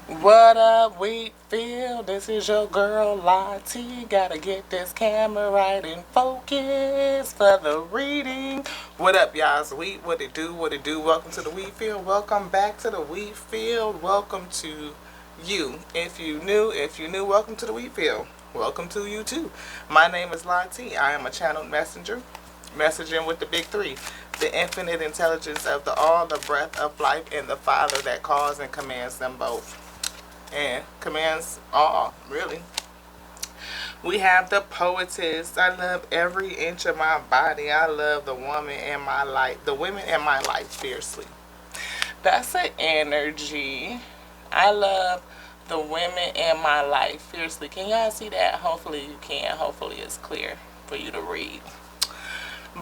What up, Wheatfield? This is your girl Lottie. Gotta get this camera right in focus for the reading. What up, y'all? It's Wheat. What it do? What it do? Welcome to the Wheatfield. Welcome back to the Wheatfield. Welcome to you. If you new, welcome to the Wheatfield. Welcome to you too. My name is Lottie. I am a channeled messenger, messaging with the big three. The infinite intelligence of the all, the breath of life, and the Father that calls and commands them both and commands all, really. We have the poetess. I love every inch of my body. I love the woman in my life, the women in my life fiercely. That's an energy. I love the women in my life fiercely. Can y'all see that? Hopefully you can. Hopefully it's clear for you to read.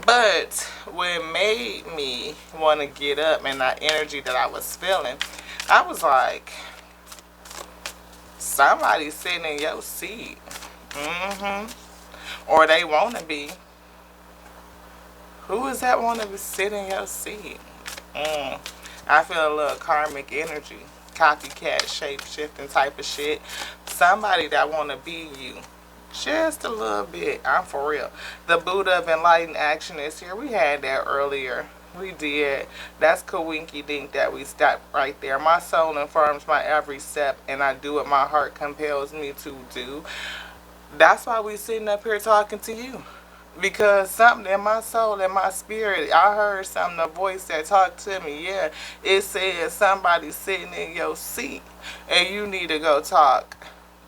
But what made me want to get up and that energy that I was feeling, I was like, somebody's sitting in your seat. Or they want to be. Who is that want to sit in your seat? I feel a little karmic energy. Copycat, shape-shifting type of shit. Somebody that want to be you. Just a little bit. I'm for real. The Buddha of Enlightened Action is here. We had that earlier. We did. That's Kawinky Dink that we stopped right there. My soul informs my every step, and I do what my heart compels me to do. That's why we sitting up here talking to you. Because something in my soul, in my spirit, I heard something, a voice that talked to me. Yeah, it said somebody's sitting in your seat, and you need to go talk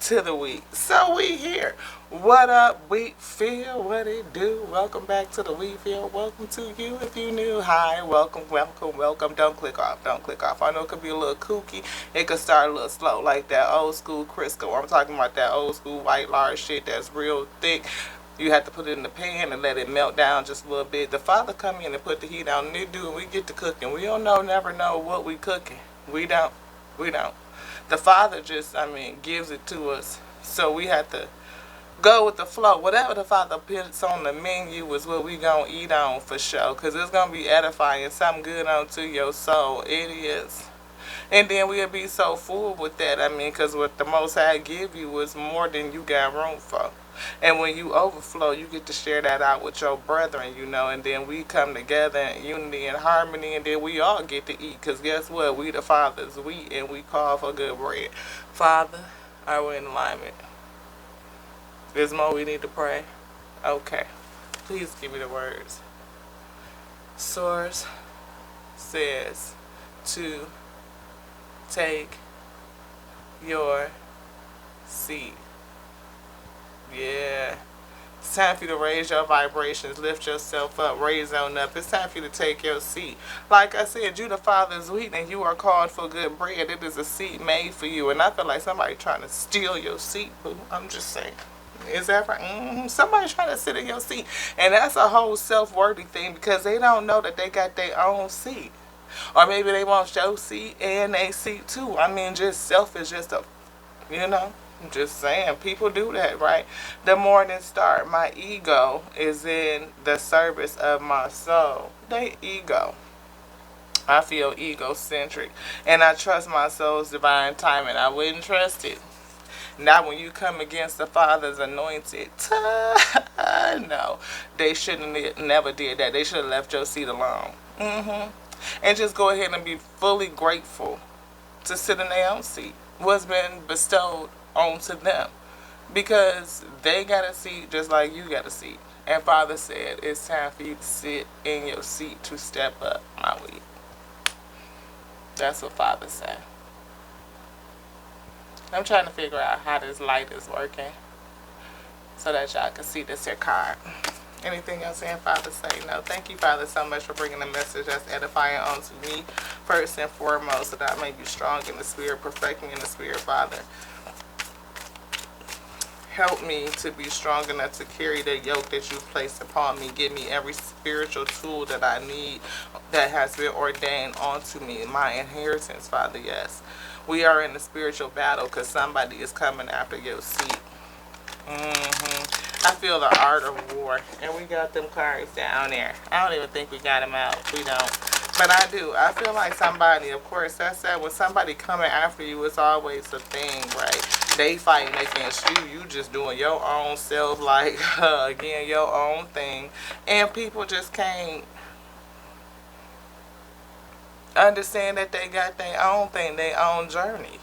to the weak. So we here. What up, Wheatfield? What it do? Welcome back to the Wheatfield. Welcome to you if you new. Hi, welcome, welcome, welcome. Don't click off. Don't click off. I know it could be a little kooky. It could start a little slow, like that old school Crisco. I'm talking about that old school white large shit that's real thick. You have to put it in the pan and let it melt down just a little bit. The Father come in and put the heat on, and they do, and we get to cooking. We don't know, never know what we cooking. We don't. We don't. The Father just, gives it to us. So we have to go with the flow. Whatever the Father puts on the menu is what we gonna eat on for sure. Because it's gonna be edifying, something good onto your soul. It is. And then we'll be so full with that. Because what the Most High give you is more than you got room for. And when you overflow, you get to share that out with your brethren, and then we come together in unity and harmony, and then we all get to eat. Because guess what? We the Father's wheat, and we call for good bread. Father, are we in alignment? There's more we need to pray? Okay. Please give me the words. Source says to take your seat. Yeah. It's time for you to raise your vibrations, lift yourself up, raise on up. It's time for you to take your seat. Like I said, you the Father's wheat and you are called for good bread. It is a seat made for you. And I feel like somebody trying to steal your seat, boo. I'm just saying. Is that right? Somebody's trying to sit in your seat. And that's a whole self-worthy thing because they don't know that they got their own seat. Or maybe they want your seat and their seat too. Just self is just I'm just saying, people do that, right? The morning star, my ego is in the service of my soul. They ego. I feel egocentric. And I trust my soul's divine timing. I wouldn't trust it. Not when you come against the Father's anointed. No, they shouldn't never did that. They should have left your seat alone. And just go ahead and be fully grateful to sit in their own seat. What's been bestowed onto them. Because they got a seat just like you got a seat. And Father said, it's time for you to sit in your seat to step up, my weed. That's what Father said. I'm trying to figure out how this light is working so that y'all can see this here card. Anything else saying, Father, say no. Thank you, Father, so much for bringing a message that's edifying unto me, first and foremost, so that I may be strong in the Spirit, perfecting in the Spirit, Father. Help me to be strong enough to carry the yoke that you've placed upon me. Give me every spiritual tool that I need that has been ordained onto me. My inheritance, Father, yes. We are in the spiritual battle because somebody is coming after your seat. I feel the art of war. And we got them cards down there. I don't even think we got them out. We don't. But I do. I feel like somebody, of course, that's that. When somebody coming after you, it's always a thing, right? They fighting against you. You just doing your own self, like, again, your own thing. And people just can't understand that they got their own thing, their own journey.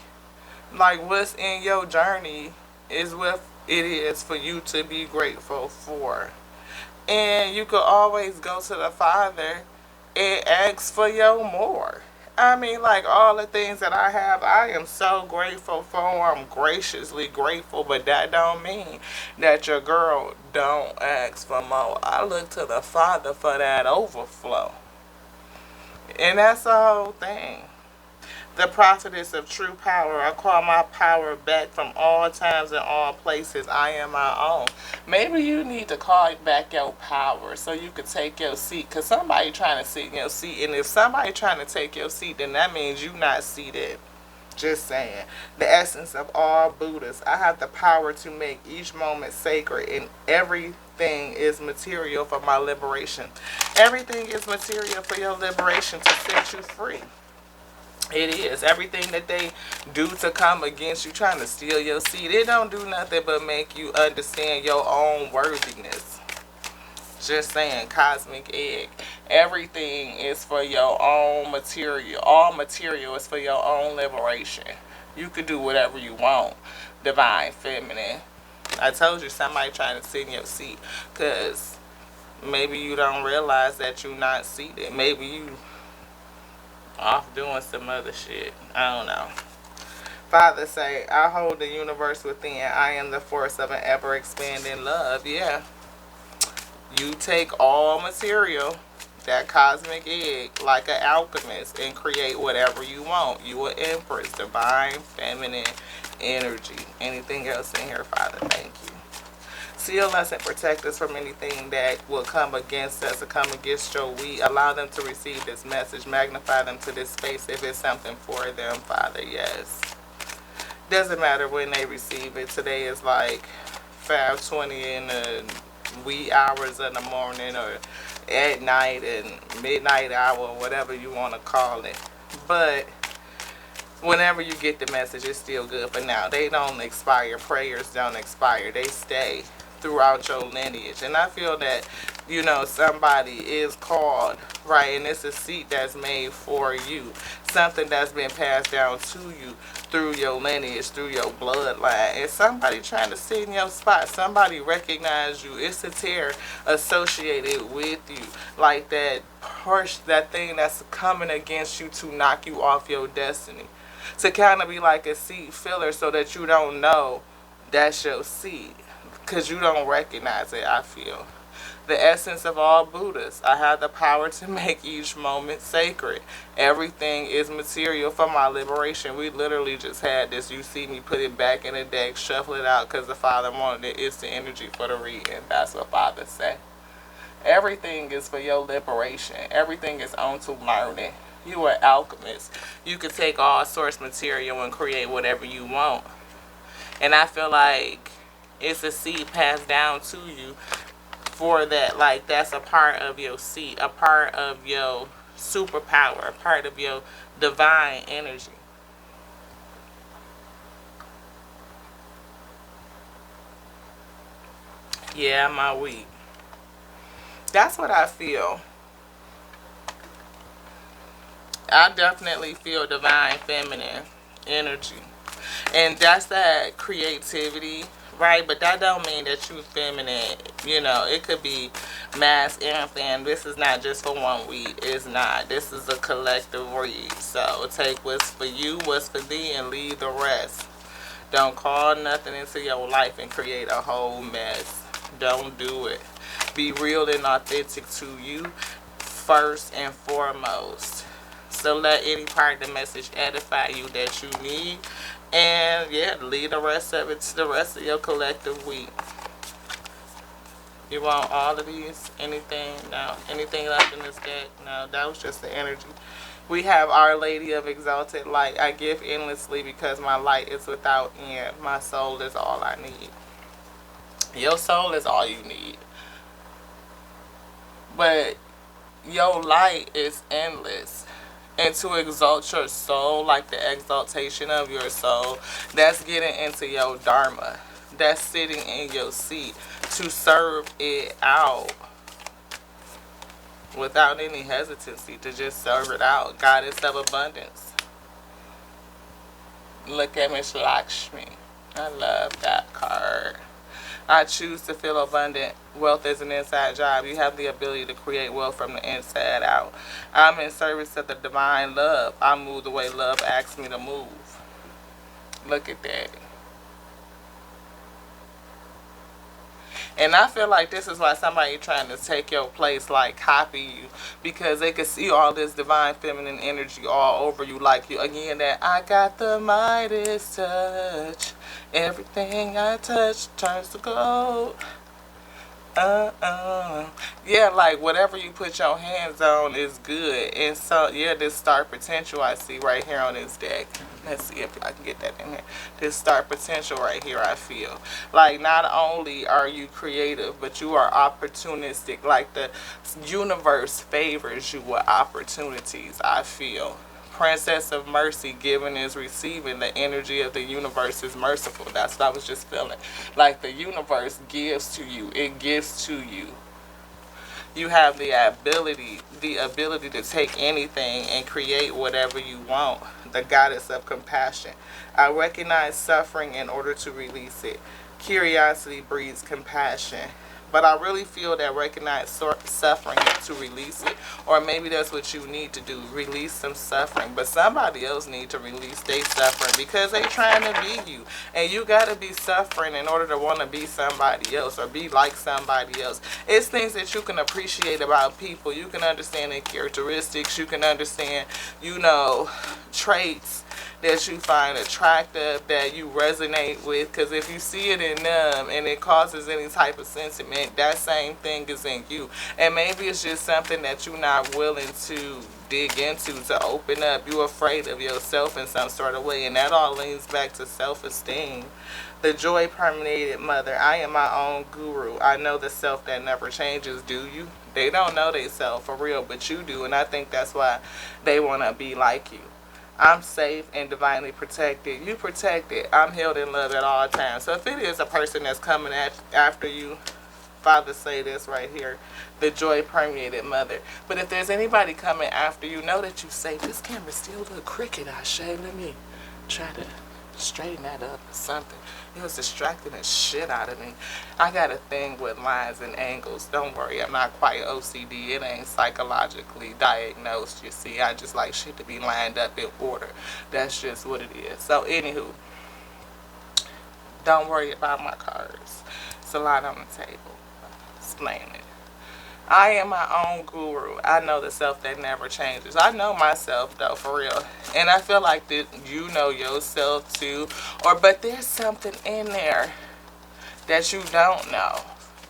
Like, what's in your journey is what it is for you to be grateful for. And you could always go to the Father and ask for your more. I mean, like all the things that I have, I am so grateful for. I'm graciously grateful, but that don't mean that your girl don't ask for more. I look to the Father for that overflow. And that's the whole thing. The prophetess of true power. I call my power back from all times and all places. I am my own. Maybe you need to call back your power so you could take your seat. Because somebody trying to sit in your seat. And if somebody trying to take your seat, then that means you not seated. Just saying. The essence of all Buddhas. I have the power to make each moment sacred. And everything is material for my liberation. Everything is material for your liberation to set you free. It is. Everything that they do to come against you, trying to steal your seat, it don't do nothing but make you understand your own worthiness. Just saying, cosmic egg. Everything is for your own material. All material is for your own liberation. You could do whatever you want. Divine feminine. I told you somebody trying to sit in your seat. Because maybe you don't realize that you're not seated. Maybe you off doing some other shit. I don't know. Father say, I hold the universe within. I am the force of an ever expanding love. Yeah. You take all material, that cosmic egg, like an alchemist, and create whatever you want. You an empress, divine, feminine energy. Anything else in here, Father? Thank you. Seal us and protect us from anything that will come against us or come against your we. Allow them to receive this message. Magnify them to this space if it's something for them, Father. Yes. Doesn't matter when they receive it. Today is like 5:20 in the wee hours of the morning or at night and midnight hour, whatever you want to call it. But whenever you get the message, it's still good for now. They don't expire. Prayers don't expire. They stay throughout your lineage. And I feel that, you know, somebody is called, right? And it's a seat that's made for you. Something that's been passed down to you through your lineage, through your bloodline. And somebody trying to sit in your spot. Somebody recognize you. It's a tear associated with you. Like that harsh, that thing that's coming against you to knock you off your destiny. To kind of be like a seed filler so that you don't know that's your seed. Because you don't recognize it, I feel. The essence of all Buddhas. I have the power to make each moment sacred. Everything is material for my liberation. We literally just had this. You see me put it back in the deck, shuffle it out because the Father wanted it. It's the energy for the reading. That's what Father say. Everything is for your liberation. Everything is on to learning. You are alchemist. You can take all source material and create whatever you want. And I feel like it's a seed passed down to you for that. Like, that's a part of your seed, a part of your superpower, a part of your divine energy. Yeah, my week. That's what I feel. I definitely feel divine feminine energy. And that's that creativity, right? But that don't mean that you feminine. You know, it could be mass and fem. This is not just for one week. It's not. This is a collective read. So take what's for you, what's for thee, and leave the rest. Don't call nothing into your life and create a whole mess. Don't do it. Be real and authentic to you first and foremost. So let any part of the message edify you that you need. And yeah, leave the rest of it to the rest of your collective week. You want all of these? Anything? No. Anything left in this deck? No, that was just the energy. We have Our Lady of Exalted Light. I give endlessly because my light is without end. My soul is all I need. Your soul is all you need. But Your light is endless. And to exalt your soul, like the exaltation of your soul, that's getting into your dharma. That's sitting in your seat to serve it out without any hesitancy, to just serve it out. Goddess of abundance. Look at Miss Lakshmi. I love that card. I choose to feel abundant. Wealth is an inside job. You have the ability to create wealth from the inside out. I'm in service of the divine love. I move the way love asks me to move. Look at that. And I feel like this is why somebody trying to take your place, like copy you, because they can see all this divine feminine energy all over you, like you again, that I got the Midas touch. Everything I touch turns to gold. Yeah, like whatever you put your hands on is good. And so yeah, this star potential I see right here on this deck. Let's see if I can get that in here. This star potential right here, I feel like not only are you creative, but you are opportunistic. Like the universe favors you with opportunities, I feel. Princess of Mercy, giving is receiving. The energy of the universe is merciful. That's what I was just feeling. Like the universe gives to you. It gives to you. You have the ability to take anything and create whatever you want. The goddess of compassion. I recognize suffering in order to release it. Curiosity breeds compassion. But I really feel that recognize suffering to release it. Or maybe that's what you need to do. Release some suffering. But somebody else need to release their suffering because they trying to be you. And you got to be suffering in order to want to be somebody else or be like somebody else. It's things that you can appreciate about people. You can understand their characteristics. You can understand, traits that you find attractive, that you resonate with, because if you see it in them and it causes any type of sentiment, that same thing is in you. And maybe it's just something that you're not willing to dig into, to open up. You're afraid of yourself in some sort of way, and that all leans back to self-esteem. The joy permeated mother. I am my own guru. I know the self that never changes. Do you? They don't know they self for real, but you do, and I think that's why they want to be like you. I'm safe and divinely protected. You protected. I'm held in love at all times. So if it is a person that's coming after you, Father say this right here, the joy permeated mother. But if there's anybody coming after you, know that you safe. This camera's still a little crooked, Ashay. Let me try to straighten that up or something. It was distracting the shit out of me. I got a thing with lines and angles. Don't worry, I'm not quite OCD. It ain't psychologically diagnosed, you see. I just like shit to be lined up in order. That's just what it is. So, anywho, don't worry about my cards. It's a lot on the table. Explain it. I am my own guru. I know the self that never changes. I know myself though, for real. And I feel like that you know yourself too. But there's something in there that you don't know,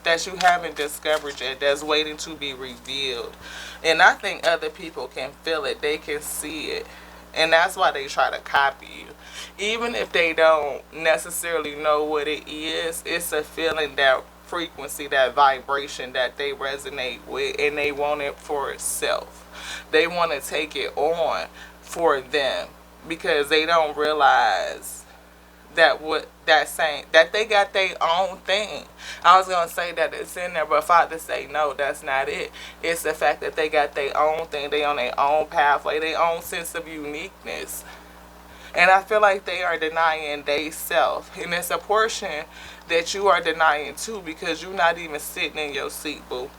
that you haven't discovered yet, that's waiting to be revealed. And I think other people can feel it. They can see it. And that's why they try to copy you. Even if they don't necessarily know what it is, it's a feeling, that frequency, that vibration that they resonate with, and they want it for itself. They want to take it on for them because they don't realize that that they got their own thing. I was gonna say that it's in there, but Father say no, that's not it. It's the fact that they got their own thing, they on their own pathway, their own sense of uniqueness. And I feel like they are denying they self. And it's a portion that you are denying too, because you're not even sitting in your seat, boo.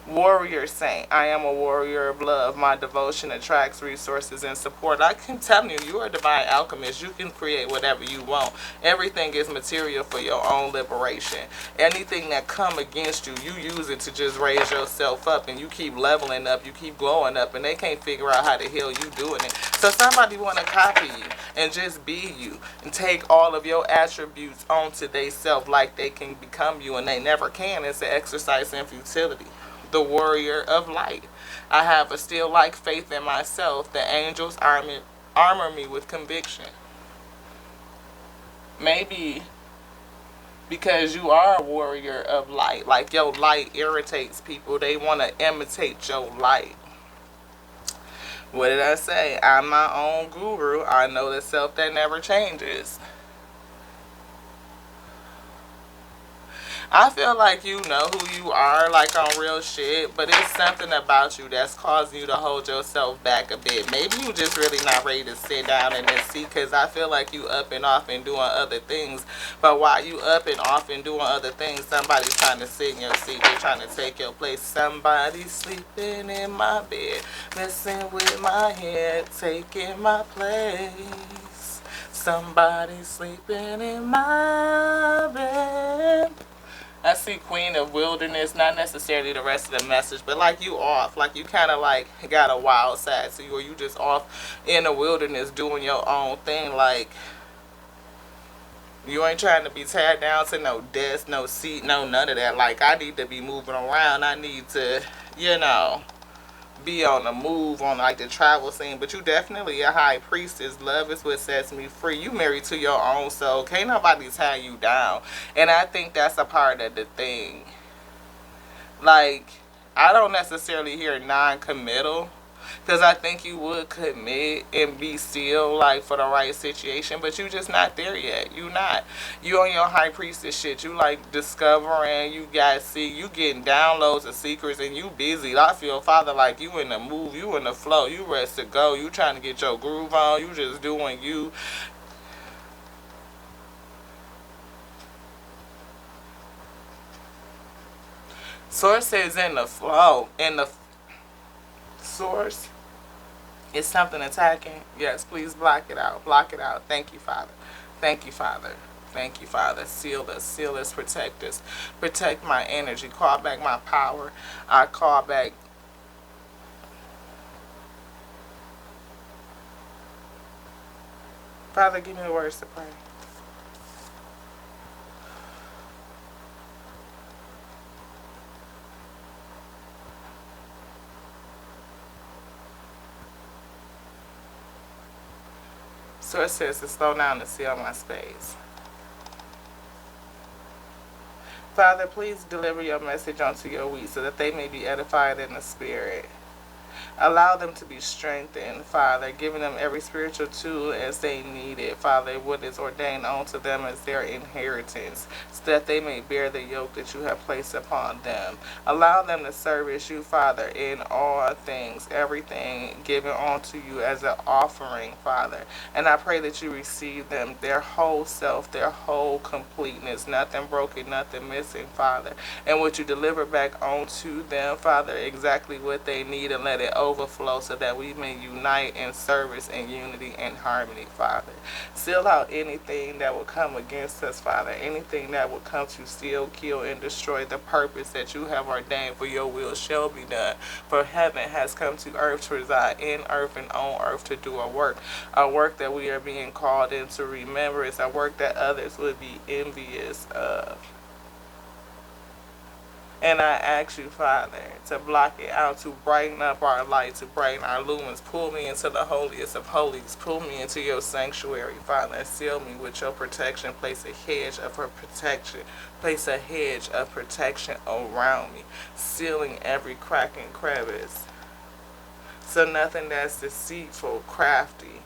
Warrior saint. I am a warrior of love. My devotion attracts resources and support. I can tell you, you are a divine alchemist. You can create whatever you want. Everything is material for your own liberation. Anything that come against you, you use it to just raise yourself up, and you keep leveling up, you keep glowing up, and they can't figure out how the hell you doing it. So somebody want to copy you and just be you and take all of your attributes onto they self like they can become you, and they never can. It's an exercise in futility. The warrior of light. I have a still like faith in myself. The angels armor me with conviction. Maybe because you are a warrior of light. Like, your light irritates people. They want to imitate your light. What did I say? I'm my own guru. I know the self that never changes. I feel like you know who you are, like on real shit, but it's something about you that's causing you to hold yourself back a bit. Maybe you just really not ready to sit down in this seat, because I feel like you up and off and doing other things. But while you up and off and doing other things, somebody's trying to sit in your seat. They're trying to take your place. Somebody's sleeping in my bed, messing with my head, taking my place. Somebody's sleeping in my bed. I see Queen of Wilderness, not necessarily the rest of the message, but like you off, like you kind of like got a wild side to you, or you just off in the wilderness doing your own thing. Like, you ain't trying to be tied down to no desk, no seat, no none of that. Like, I need to be moving around. I need to, be on the move, on like the travel scene. But you definitely a high priestess. Love is what sets me free. You married to your own soul. Can't nobody tie you down. And I think that's a part of the thing. Like, I don't necessarily hear non-committal, because I think you would commit and be still, like, for the right situation. But you just not there yet. You not. You on your high priestess shit. You, like, discovering. You got see. You getting downloads of secrets. And you busy. I feel, Father, like you in the move. You in the flow. You rest to go. You trying to get your groove on. You just doing you. Source is in the flow. In the source. Is something attacking? Yes, please block it out. Block it out. Thank you, Father. Thank you, Father. Thank you, Father. Seal us, protect us. Protect my energy. Call back my power. I call back. Father, give me the words to pray. Source says to slow down to seal my space. Father, please deliver your message unto your wheat so that they may be edified in the spirit. Allow them to be strengthened, Father, giving them every spiritual tool as they need it, Father, what is ordained unto them as their inheritance, so that they may bear the yoke that you have placed upon them. Allow them to service you, Father, in all things, everything given unto you as an offering, Father. And I pray that you receive them, their whole self, their whole completeness, nothing broken, nothing missing, Father. And would you deliver back onto them, Father, exactly what they need, and let it overflow so that we may unite in service and unity and harmony, Father. Seal out anything that will come against us, Father, anything that will come to steal, kill, and destroy the purpose that you have ordained for your will shall be done. For heaven has come to earth to reside in earth and on earth to do a work that we are being called in to remember. It's a work that others would be envious of. And I ask you, Father, to block it out, to brighten up our light, to brighten our lumens. Pull me into the holiest of holies. Pull me into your sanctuary, Father, and seal me with your protection. Place a hedge of protection. Place a hedge of protection around me, sealing every crack and crevice. So nothing that's deceitful, crafty,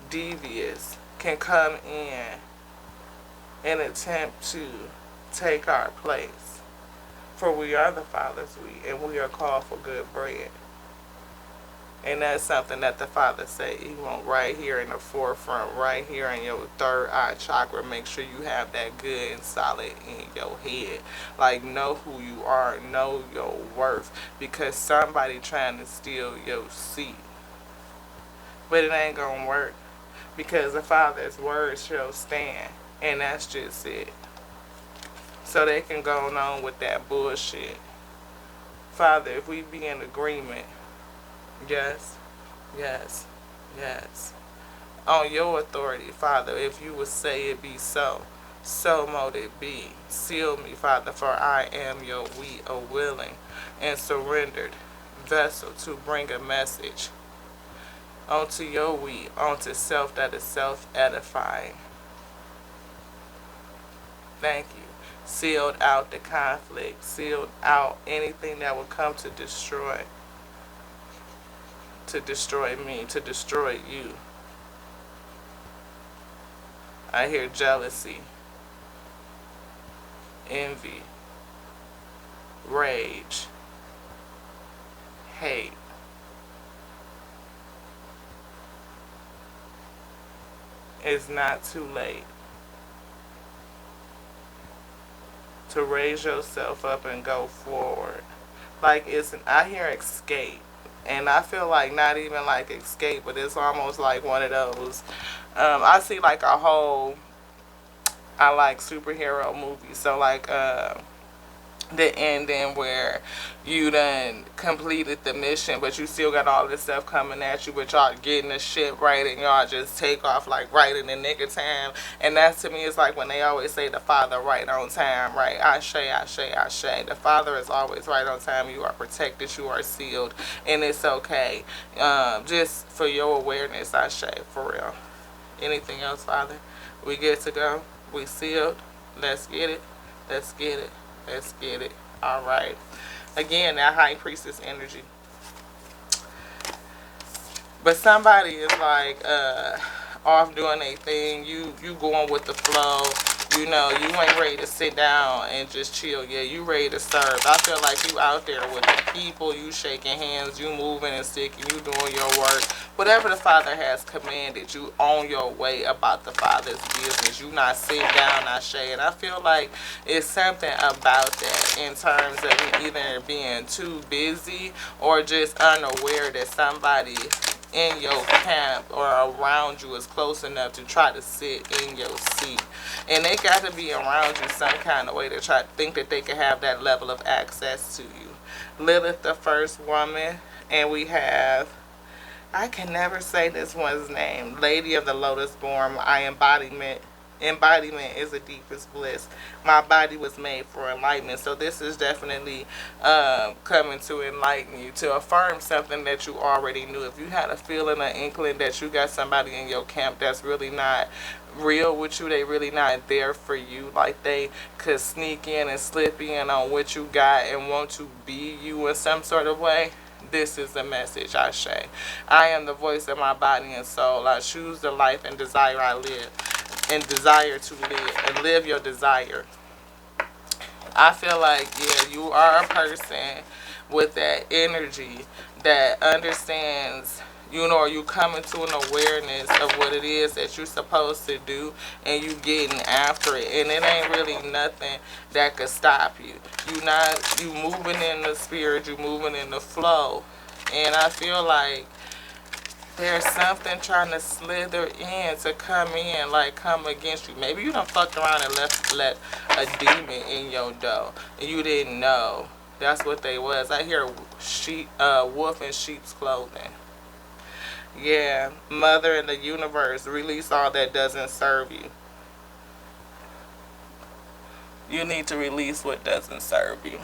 devious can come in and attempt to take our place. For we are the Father's wheat, and we are called for good bread. And that's something that the Father say He want right here in the forefront, right here in your third eye chakra. Make sure you have that good and solid in your head. Like, know who you are, know your worth, because somebody trying to steal your seat. But it ain't gonna work, because the Father's word shall stand, and that's just it. So they can go on with that bullshit. Father, if we be in agreement, yes, yes, yes, on your authority, Father, if you would say it be so, so mote it be. Seal me, Father, for I am your wheat, a willing and surrendered vessel to bring a message onto your wheat, onto self that is self-edifying. Thank you. Sealed out the conflict. Sealed out anything that would come to destroy. To destroy me. To destroy you. I hear jealousy. Envy. Rage. Hate. It's not too late to raise yourself up and go forward. Like I hear escape. And I feel like not even like escape, but it's almost like one of those. I see like a whole, I like superhero movies. So like the ending where you done completed the mission, but you still got all this stuff coming at you, but y'all getting the shit right, and y'all just take off like right in the nick of time. And that to me is like when they always say the Father right on time, right? Ashe, ashe, ashe. The Father is always right on time. You are protected, you are sealed, and it's okay. Just for your awareness, ashe, for real. Anything else, Father? We get to go. We sealed. Let's get it. Let's get it. Let's get it. All right. Again, that high priestess energy. But somebody is like off doing a thing. You going with the flow. You know, you ain't ready to sit down and just chill. Yeah, you ready to serve. I feel like you out there with the people. You shaking hands. You moving and sticking. You doing your work. Whatever the Father has commanded, you on your way about the Father's business. You not sitting down, not shade. I feel like it's something about that in terms of either being too busy or just unaware that somebody in your camp or around you is close enough to try to sit in your seat. And they got to be around you some kind of way to try to think that they can have that level of access to you. Lilith, the first woman, and we have, I can never say this one's name, Lady of the Lotus Born, embodiment is the deepest bliss. My body was made for enlightenment. So this is definitely coming to enlighten you, to affirm something that you already knew. If you had a feeling, an inkling that you got somebody in your camp that's really not real with you, they really not there for you, like they could sneak in and slip in on what you got and want to be you in some sort of way, this is the message, Ashe. I am the voice of my body and soul. I choose the life and desire I live, and desire to live, and live your desire. I feel like, yeah, you are a person with that energy that understands, you know, you come into an awareness of what it is that you're supposed to do, and you getting after it, and it ain't really nothing that could stop you. You moving in the spirit, you moving in the flow, and I feel like there's something trying to slither in to come in, like come against you. Maybe you done fucked around and let a demon in your dough, and you didn't know. That's what they was. I hear wolf in sheep's clothing. Yeah, Mother in the universe, release all that doesn't serve you. You need to release what doesn't serve you.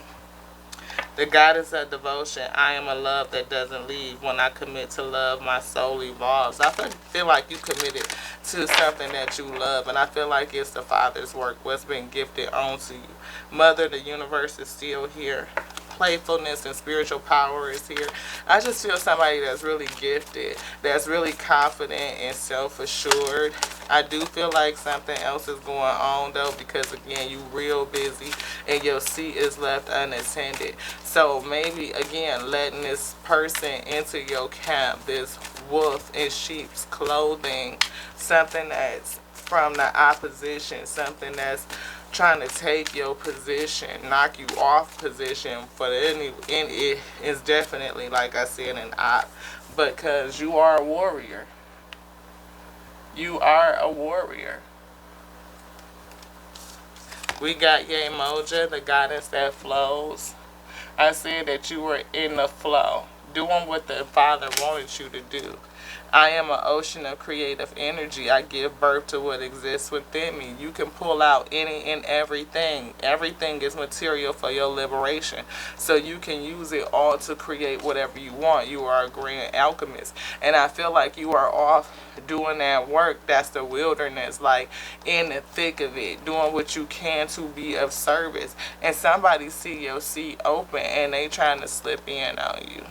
The goddess of devotion, I am a love that doesn't leave. When I commit to love, my soul evolves. I feel like you committed to something that you love, and I feel like it's the Father's work, what's been gifted onto you. Mother, the universe is still here. Playfulness and spiritual power is here. I just feel somebody that's really gifted, that's really confident and self-assured. I do feel like something else is going on though, because again, you real busy and your seat is left unattended. So maybe again, letting this person into your camp, this wolf in sheep's clothing, something that's from the opposition, something that's trying to take your position, knock you off position for any, and it is definitely, like I said, an op, because you are a warrior. You are a warrior. We got Yemoja, the goddess that flows. I said that you were in the flow, doing what the Father wanted you to do. I am an ocean of creative energy. I give birth to what exists within me. You can pull out any and everything. Everything is material for your liberation. So you can use it all to create whatever you want. You are a grand alchemist. And I feel like you are off doing that work. That's the wilderness, like in the thick of it, doing what you can to be of service. And somebody see your seat open and they trying to slip in on you.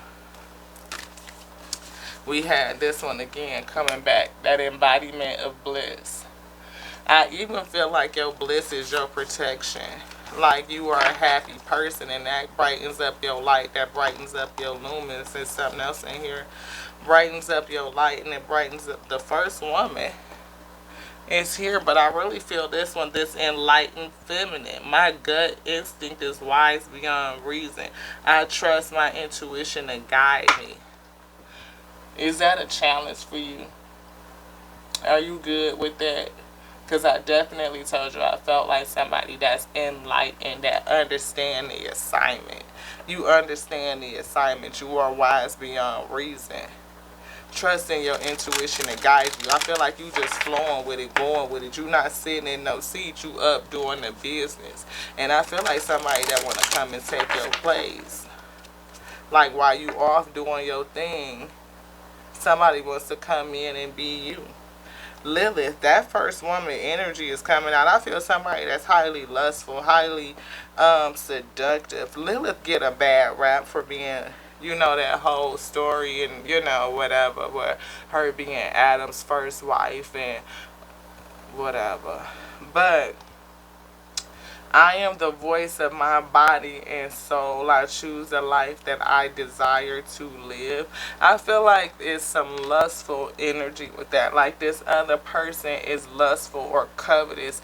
We had this one again coming back, that embodiment of bliss. I even feel like your bliss is your protection. Like you are a happy person and that brightens up your light, that brightens up your luminance. There's something else in here. Brightens up your light and it brightens up the first woman. It's here, but I really feel this one, this enlightened feminine. My gut instinct is wise beyond reason. I trust my intuition to guide me. Is that a challenge for you? Are you good with that? Because I definitely told you I felt like somebody that's enlightened, that understand the assignment. You understand the assignment. You are wise beyond reason. Trusting your intuition to guide you. I feel like you just flowing with it, going with it. You not sitting in no seat. You up doing the business. And I feel like somebody that want to come and take your place. Like while you off doing your thing, somebody wants to come in and be you. Lilith, that first woman energy is coming out. I feel somebody that's highly lustful, highly seductive. Lilith get a bad rap for being, you know, that whole story and, you know, whatever, where her being Adam's first wife and whatever. But I am the voice of my body and soul. I choose the life that I desire to live. I feel like it's some lustful energy with that. Like this other person is lustful or covetous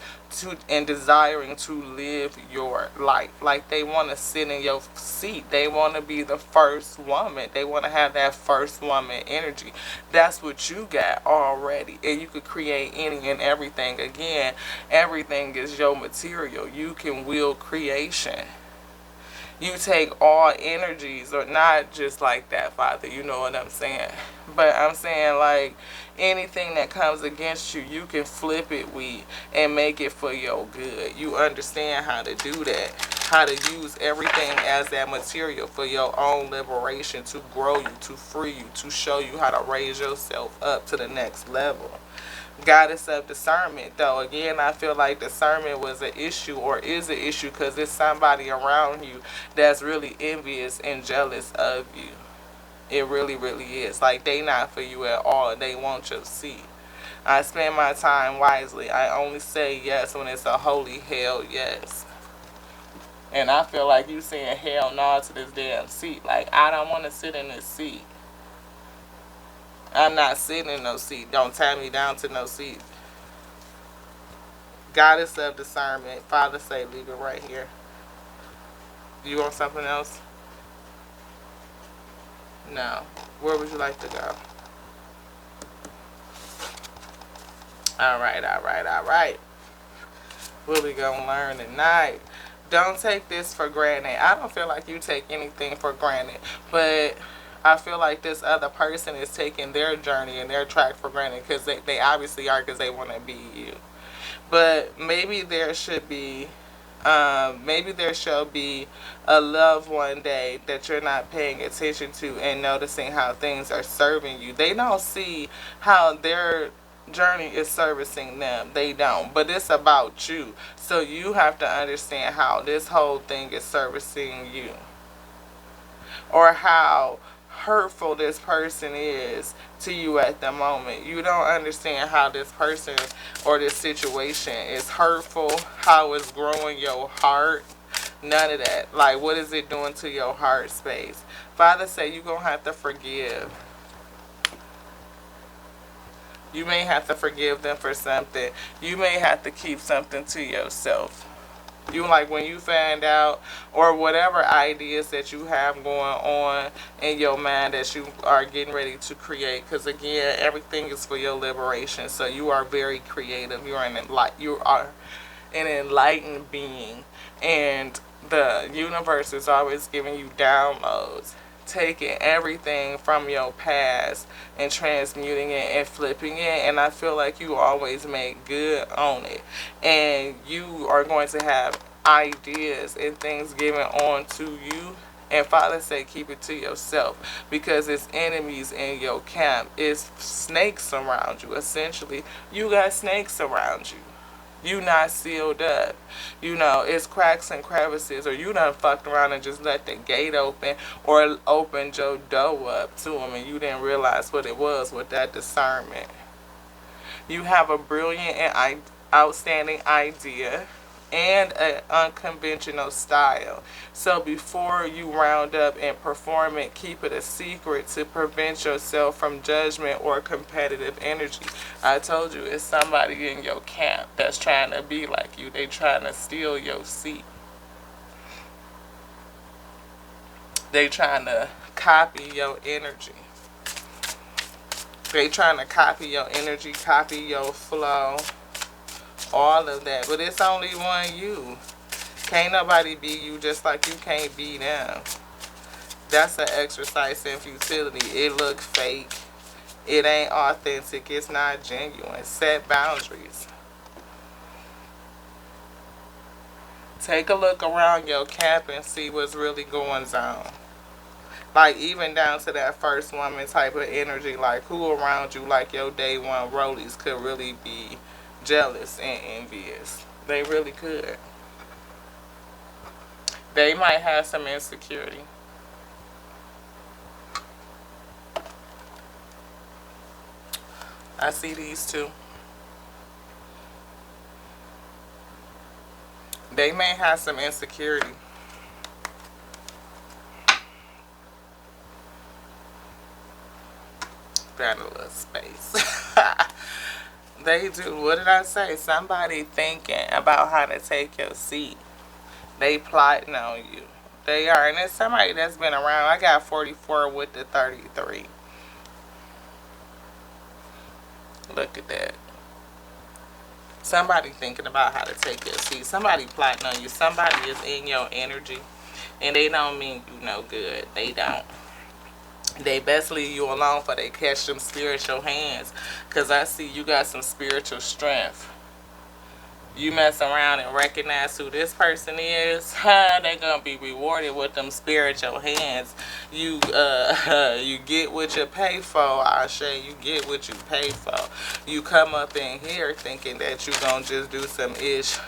and desiring to live your life. Like they want to sit in your seat. They want to be the first woman. They want to have that first woman energy. That's what you got already. And you could create any and everything. Again, everything is your material. You can will creation. You take all energies, or not just like that, Father, you know what I'm saying, but I'm saying like anything that comes against you, you can flip it and make it for your good. You understand how to do that, how to use everything as that material for your own liberation, to grow you, to free you, to show you how to raise yourself up to the next level. Goddess of discernment, though, again, I feel like discernment was an issue or is an issue because there's somebody around you that's really envious and jealous of you. It really, really is. Like, they not for you at all. They want your seat. I spend my time wisely. I only say yes when it's a holy hell yes. And I feel like you saying hell no to this damn seat. Like, I don't want to sit in this seat. I'm not sitting in no seat. Don't tie me down to no seat. Goddess of discernment. Father say leave it right here. You want something else? No. Where would you like to go? Alright, alright, alright. What we gonna learn tonight? Don't take this for granted. I don't feel like you take anything for granted. But I feel like this other person is taking their journey and their track for granted because they obviously are, because they want to be you. But maybe there should be, maybe there shall be a love one day that you're not paying attention to and noticing how things are serving you. They don't see how their journey is servicing them. They don't. But it's about you. So you have to understand how this whole thing is servicing you. Or how hurtful this person is to you at the moment. You don't understand how this person or this situation is hurtful, how it's growing your heart. None of that. Like, what is it doing to your heart space? Father say you're going to have to forgive. You may have to forgive them for something. You may have to keep something to yourself. You, like, when you find out, or whatever ideas that you have going on in your mind that you are getting ready to create, because again, everything is for your liberation. So you are very creative. You are an enlightened being, and the universe is always giving you downloads taking everything from your past and transmuting it and flipping it, and I feel like you always make good on it, and you are going to have ideas and things given on to you. And Father say keep it to yourself, because it's enemies in your camp. It's snakes around you. Essentially, you got snakes around you. You not sealed up. You know, it's cracks and crevices, or you done fucked around and just let the gate open, or opened your door up to them and you didn't realize what it was with that discernment. You have a brilliant and outstanding idea and an unconventional style. So before you round up and perform it, keep it a secret to prevent yourself from judgment or competitive energy. I told you, it's somebody in your camp that's trying to be like you. They trying to steal your seat. They trying to copy your energy. They trying to copy your energy, copy your flow, all of that. But it's only one you. Can't nobody be you just like you can't be them. That's an exercise in futility. It look fake. It ain't authentic. It's not genuine. Set boundaries. Take a look around your camp and see what's really going on. Like, even down to that first woman type of energy. Like, who around you, like your day one rollies, could really be jealous and envious. They really could. They might have some insecurity. I see these two. They may have some insecurity. Got a little space. They do. What did I say? Somebody thinking about how to take your seat. They plotting on you. They are. And it's somebody that's been around. I got 44 with the 33. Look at that. Somebody thinking about how to take your seat. Somebody plotting on you. Somebody is in your energy. And they don't mean you no good. They don't. They best leave you alone for they catch them spiritual hands. Because I see you got some spiritual strength. You mess around and recognize who this person is, they gonna be rewarded with them spiritual hands. You you get what you pay for, Ashe. You get what you pay for. You come up in here thinking that you gonna just do some ish.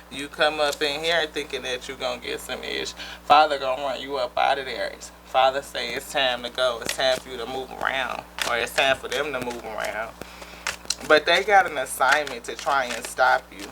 You come up in here thinking that you gonna get some ish. Father gonna run you up out of there. Father say it's time to go. It's time for you to move around, or it's time for them to move around. But they got an assignment to try and stop you.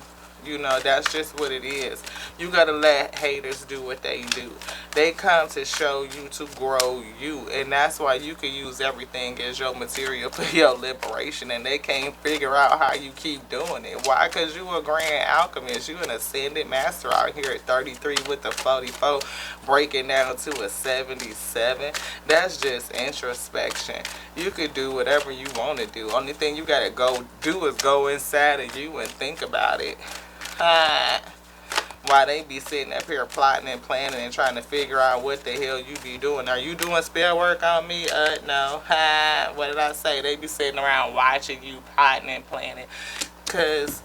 You know, that's just what it is. You got to let haters do what they do. They come to show you, to grow you. And that's why you can use everything as your material for your liberation. And they can't figure out how you keep doing it. Why? Because you a grand alchemist. You an ascended master out here at 33 with the 44. Breaking down to a 77. That's just introspection. You could do whatever you want to do. Only thing you got to go do is go inside of you and think about it. Why they be sitting up here plotting and planning and trying to figure out what the hell you be doing. Are you doing spell work on me? No. What did I say? They be sitting around watching you plotting and planning. Because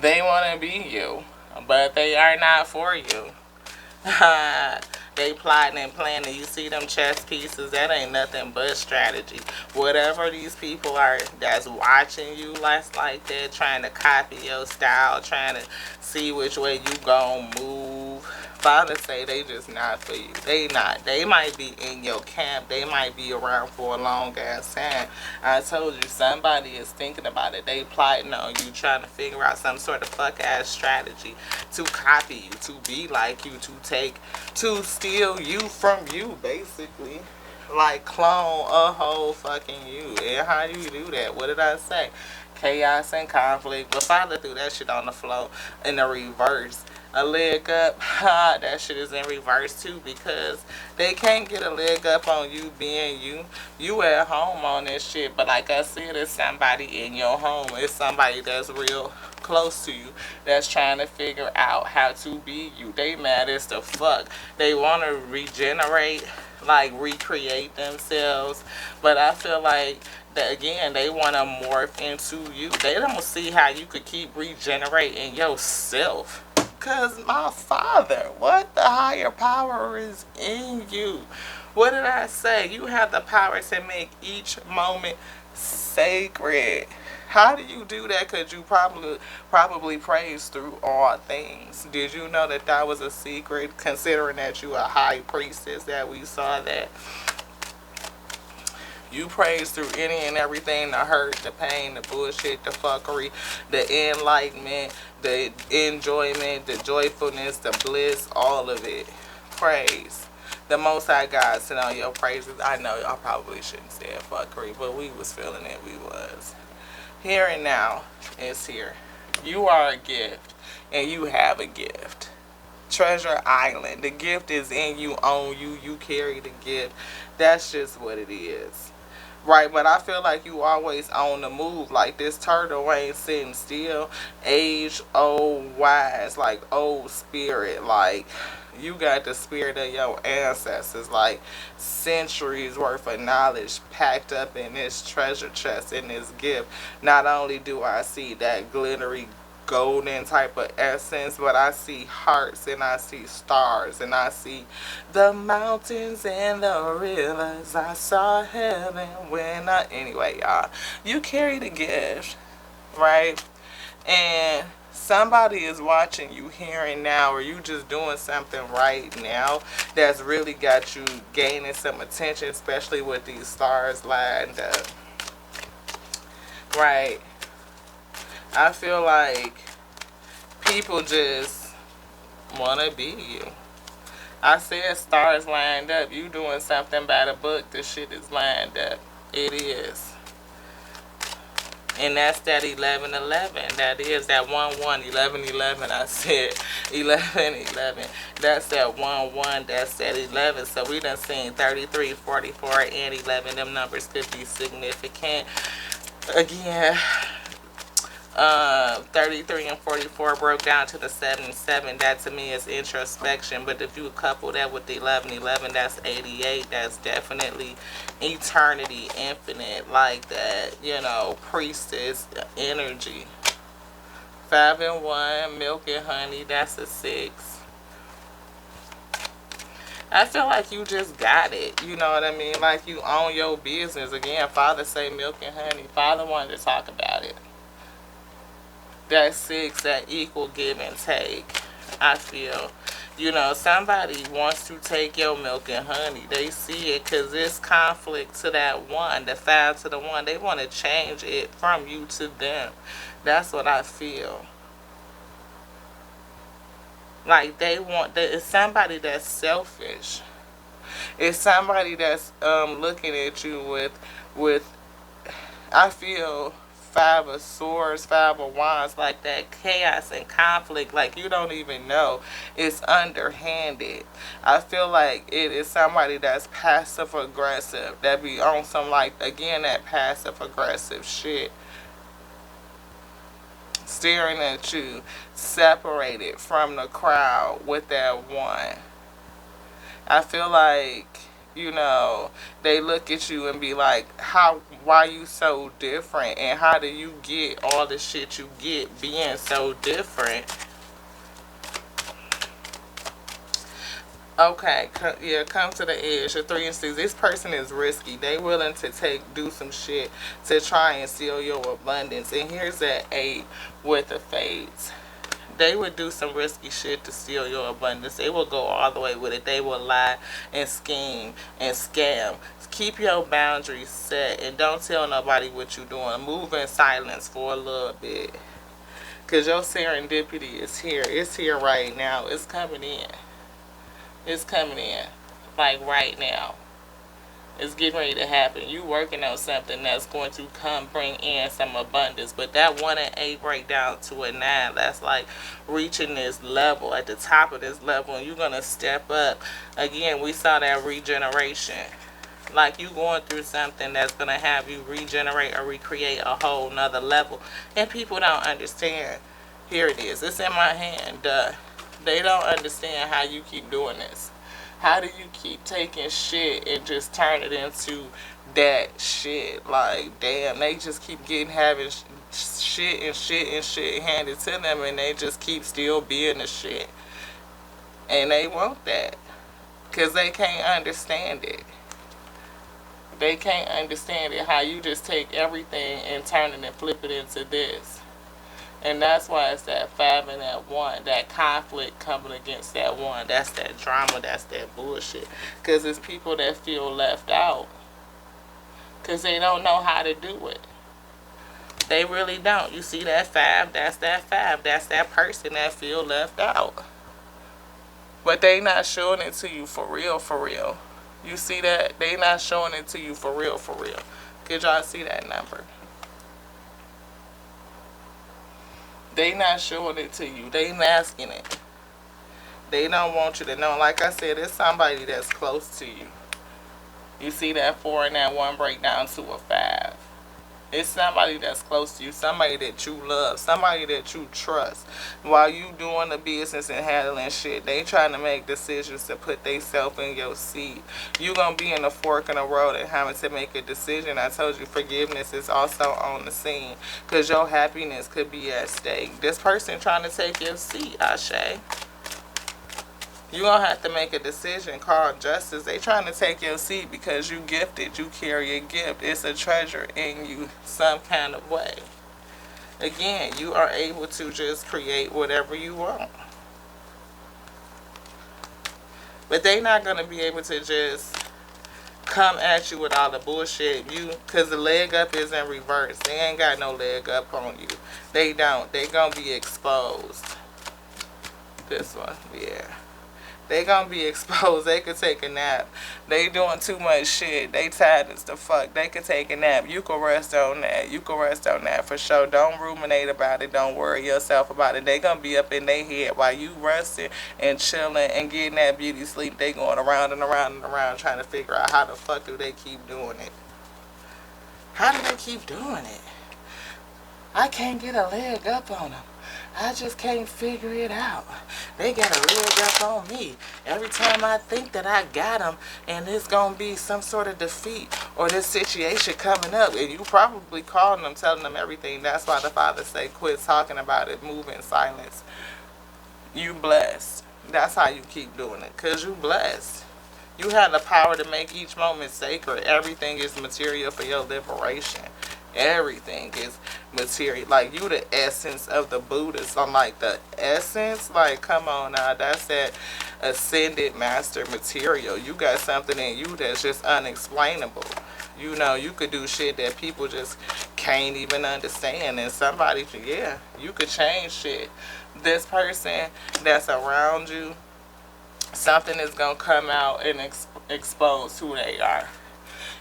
they want to be you. But they are not for you. They plotting and planning. You see them chess pieces? That ain't nothing but strategy. Whatever these people are that's watching you like that, trying to copy your style, trying to see which way you gon' move. Father say they just not for you. They not. They might be in your camp. They might be around for a long ass time. I told you, somebody is thinking about it. They plotting on you, trying to figure out some sort of fuck ass strategy to copy you, to be like you, to steal you from you, basically. Like clone a whole fucking you. And how do you do that? What did I say? Chaos and conflict. But Father threw that shit on the floor in the reverse. A leg up, that shit is in reverse too, because they can't get a leg up on you being you. You at home on this shit, but like I said, it's somebody in your home. It's somebody that's real close to you that's trying to figure out how to be you. They mad as the fuck. They want to regenerate, like recreate themselves, but I feel like that again, they want to morph into you. They don't see how you could keep regenerating yourself. Cause my Father, what the higher power is in you? What did I say? You have the power to make each moment sacred. How do you do that? Because you probably praise through all things. Did you know that that was a secret, considering that you a high priestess, that we saw that? You praise through any and everything, the hurt, the pain, the bullshit, the fuckery, the enlightenment, the enjoyment, the joyfulness, the bliss, all of it. Praise. The Most High God sent on your praises. I know y'all probably shouldn't say fuckery, but we was feeling it. We was. Here and now is here. You are a gift, and you have a gift. Treasure Island. The gift is in you, on you. You carry the gift. That's just what it is. Right, but I feel like you always on the move. Like this turtle ain't sitting still. Age, old, wise, like old spirit. Like you got the spirit of your ancestors. Like centuries worth of knowledge packed up in this treasure chest, in this gift. Not only do I see that glittery golden type of essence, but I see hearts, and I see stars, and I see the mountains and the rivers. I saw heaven when I... Anyway, y'all, you carry the gift, right? And somebody is watching you here and now, or you just doing something right now that's really got you gaining some attention, especially with these stars lined up, right? I feel like people just want to be you. I said stars lined up. You doing something by the book. The shit is lined up. It is. And that's that 1111. That is that 1111. I said 1111. That's that 11. That's that 11. So we done seen 33, 44, and 11. Them numbers could be significant. Again, 33 and 44 broke down to the 7-7. That to me is introspection. But if you couple that with the 11-11, that's 88. That's definitely eternity, infinite, like that, you know, priestess energy. 5 and 1, milk and honey, that's a 6. I feel like you just got it. You know what I mean? Like you own your business. Again, Father say milk and honey. Father wanted to talk about it. That 6, that equal give and take. I feel, you know, somebody wants to take your milk and honey. They see it because it's conflict to that 1, the 5 to the 1. They want to change it from you to them. That's what I feel. Like they want, it's somebody that's selfish. It's somebody that's looking at you with I feel 5 of swords, 5 of wands, like that chaos and conflict, like you don't even know. It's underhanded. I feel like it is somebody that's passive aggressive, that be on some, like, again, that passive aggressive shit. Staring at you, separated from the crowd with that 1. I feel like, you know, they look at you and be like, why you so different, and how do you get all the shit you get being so different? Okay, yeah, come to the edge. Your 3 and 6. This person is risky. They willing to do some shit to try and seal your abundance. And here's that 8 with the fades. They would do some risky shit to steal your abundance. They will go all the way with it. They will lie and scheme and scam. Keep your boundaries set and don't tell nobody what you're doing. Move in silence for a little bit. Because your serendipity is here. It's here right now. It's coming in. It's coming in. Like right now. It's getting ready to happen. You working on something that's going to come bring in some abundance. But that 1 and 8 break down to a 9. That's like reaching this level, at the top of this level, and you're going to step up. Again, we saw that regeneration. Like you going through something that's going to have you regenerate or recreate a whole nother level. And people don't understand. Here it is. It's in my hand. They don't understand how you keep doing this. How do you keep taking shit and just turn it into that shit? Like, damn, they just keep having shit and shit and shit handed to them, and they just keep still being the shit. And they want that because they can't understand it. They can't understand it, how you just take everything and turn it and flip it into this. And that's why it's that 5 and that 1, that conflict coming against that 1. That's that drama, that's that bullshit. Because it's people that feel left out. Because they don't know how to do it. They really don't. You see that 5, that's that 5. That's that person that feel left out. But they not showing it to you for real, for real. You see that? They not showing it to you for real, for real. Could y'all see that number? They not showing it to you. They masking it. They don't want you to know. Like I said, it's somebody that's close to you. You see that 4 and that 1 break down to a 5. It's somebody that's close to you, somebody that you love, somebody that you trust. While you doing the business and handling shit, they trying to make decisions to put themselves in your seat. You gonna be in the fork in the road and having to make a decision. I told you forgiveness is also on the scene because your happiness could be at stake. This person trying to take your seat, Ashe. You're going to have to make a decision called justice. They trying to take your seat because you gifted. You carry a gift. It's a treasure in you some kind of way. Again, you are able to just create whatever you want. But they not going to be able to just come at you with all the bullshit. Because the leg up is in reverse. They ain't got no leg up on you. They don't. They going to be exposed. This one, yeah. They gonna be exposed. They could take a nap. They doing too much shit. They tired as the fuck. They could take a nap. You can rest on that. You can rest on that for sure. Don't ruminate about it. Don't worry yourself about it. They gonna be up in their head while you resting and chilling and getting that beauty sleep. They going around and around and around trying to figure out how the fuck do they keep doing it. How do they keep doing it? I can't get a leg up on them. I just can't figure it out. They got a leg up on me. Every time I think that I got them and it's going to be some sort of defeat or this situation coming up, and you probably calling them, telling them everything. That's why the Father say, quit talking about it, move in silence. You blessed. That's how you keep doing it, because you blessed. You have the power to make each moment sacred. Everything is material for your liberation. Everything is material. Like, you the essence of the Buddhist. I'm like, the essence? Like, come on now. That's that ascended master material. You got something in you that's just unexplainable. You know, you could do shit that people just can't even understand. And somebody, yeah, you could change shit. This person that's around you, something is going to come out and expose who they are.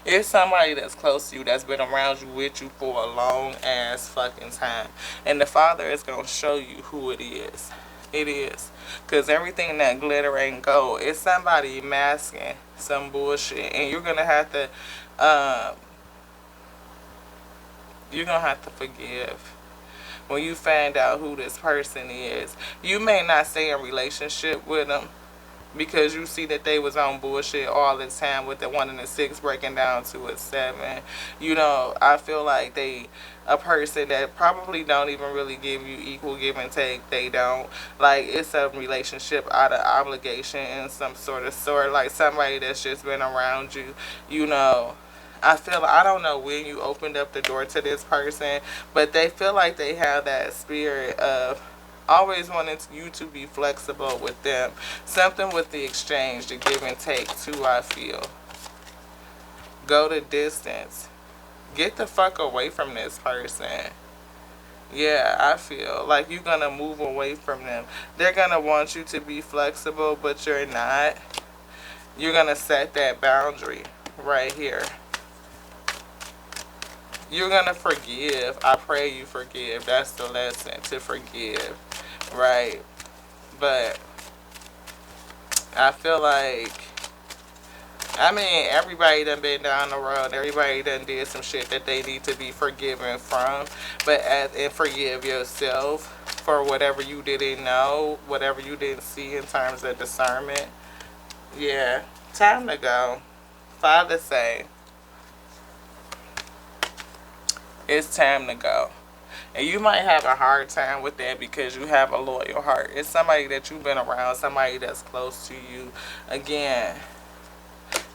It's somebody that's close to you, that's been around you, with you for a long ass fucking time. And the Father is going to show you who it is. It is. Because everything that glitter ain't gold. It's somebody masking some bullshit. And you're going to have to, forgive. When you find out who this person is. You may not stay in relationship with them, because you see that they was on bullshit all the time with the 1 and the 6 breaking down to a 7. You know, I feel like they a person that probably don't even really give you equal give and take. They don't. Like, it's a relationship out of obligation in some sort. Like somebody that's just been around you, you know. I don't know when you opened up the door to this person, but they feel like they have that spirit of always wanting you to be flexible with them. Something with the exchange, the give and take too, I feel. Go the distance. Get the fuck away from this person. Yeah, I feel like you're going to move away from them. They're going to want you to be flexible, but you're not. You're going to set that boundary right here. You're going to forgive. I pray you forgive. That's the lesson, to forgive. Right? But I feel like, I mean, everybody done been down the road. Everybody done did some shit that they need to be forgiven from. But and forgive yourself. for whatever you didn't know, whatever you didn't see in terms of discernment. Yeah, time to go. Father say, it's time to go. And you might have a hard time with that because you have a loyal heart. It's somebody that you've been around, somebody that's close to you. Again,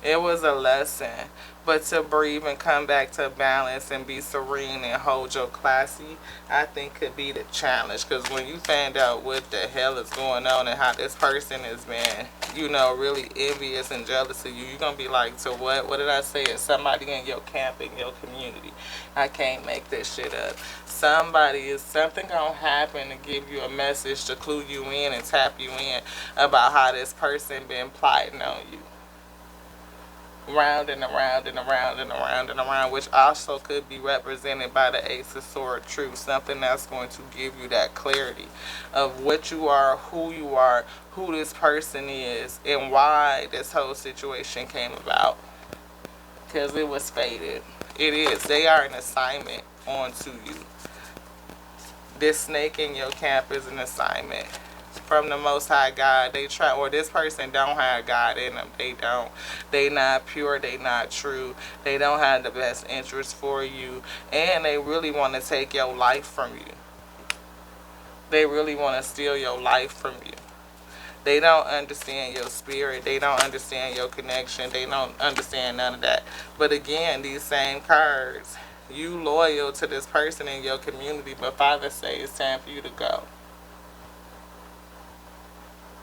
it was a lesson. But to breathe and come back to balance and be serene and hold your classy, I think could be the challenge. Because when you find out what the hell is going on and how this person has been, you know, really envious and jealous of you, you're going to be like, to what? What did I say? It's somebody in your camp, in your community. I can't make this shit up. Something going to happen to give you a message to clue you in and tap you in about how this person been plotting on you. Round and around and around and around and around, which also could be represented by the Ace of Swords truth, something that's going to give you that clarity of what you are, who this person is, and why this whole situation came about. Because it was fated. It is. They are an assignment onto you. This snake in your camp is an assignment from the Most High God. They try, or this person don't have God in them. They don't. They not pure. They not true. They don't have the best interest for you. And they really want to take your life from you. They really want to steal your life from you. They don't understand your spirit. They don't understand your connection. They don't understand none of that. But again, these same cards, you loyal to this person in your community, but Father say it's time for you to go.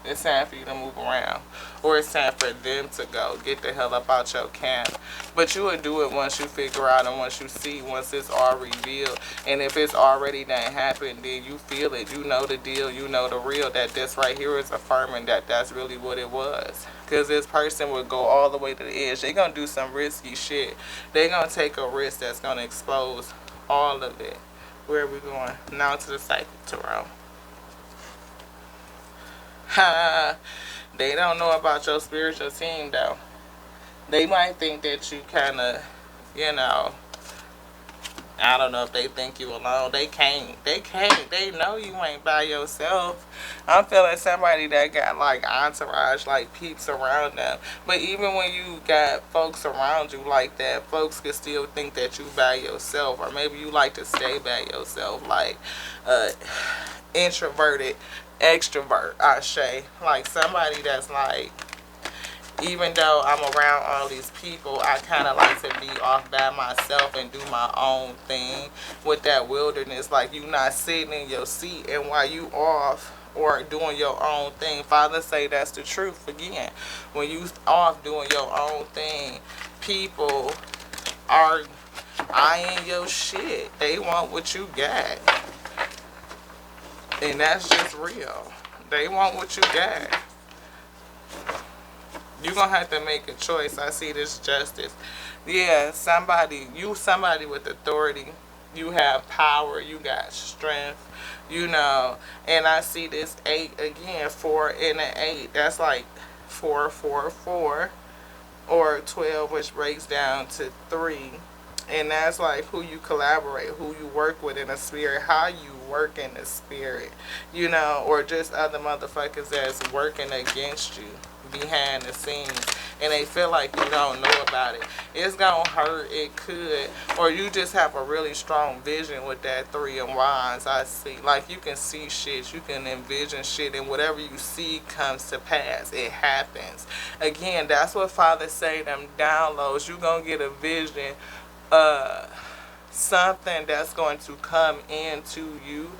It's time for you to move around. Or it's time for them to go. Get the hell up out your camp. But you will do it once you figure out and once you see, once it's all revealed. And if it's already done happened, then you feel it. You know the deal. You know the real. That this right here is affirming that that's really what it was. Because this person would go all the way to the edge. They're going to do some risky shit. They're going to take a risk that's going to expose all of it. Where are we going? Now to the Psychic Tarot. They don't know about your spiritual team though. They might think that you kind of, you know, I don't know if they think you alone. They can't. They know you ain't by yourself. I'm feeling somebody that got like entourage, like peeps around them. But even when you got folks around you like that, folks can still think that you by yourself. Or maybe you like to stay by yourself, like introverted extrovert, I say. Like somebody that's like, even though I'm around all these people, I kind of like to be off by myself and do my own thing with that wilderness. Like you not sitting in your seat, and while you off or doing your own thing, Father say that's the truth again. When you off doing your own thing, people are eyeing your shit. They want what you got. And that's just real. They want what you got. You're going to have to make a choice. I see this justice. Yeah, somebody with authority. You have power. You got strength. You know. And I see this 8 again. 4 and an 8. That's like 4, 4, 4. Or 12, which breaks down to 3. And that's like who you collaborate, who you work with in the spirit, how you work in the spirit, you know, or just other motherfuckers that's working against you behind the scenes. And they feel like you don't know about it. It's gonna hurt, it could. Or you just have a really strong vision with that 3 of Wands, I see. Like you can see shit, you can envision shit, and whatever you see comes to pass. It happens. Again, that's what Father say, them downloads. You gonna get a vision, something that's going to come into you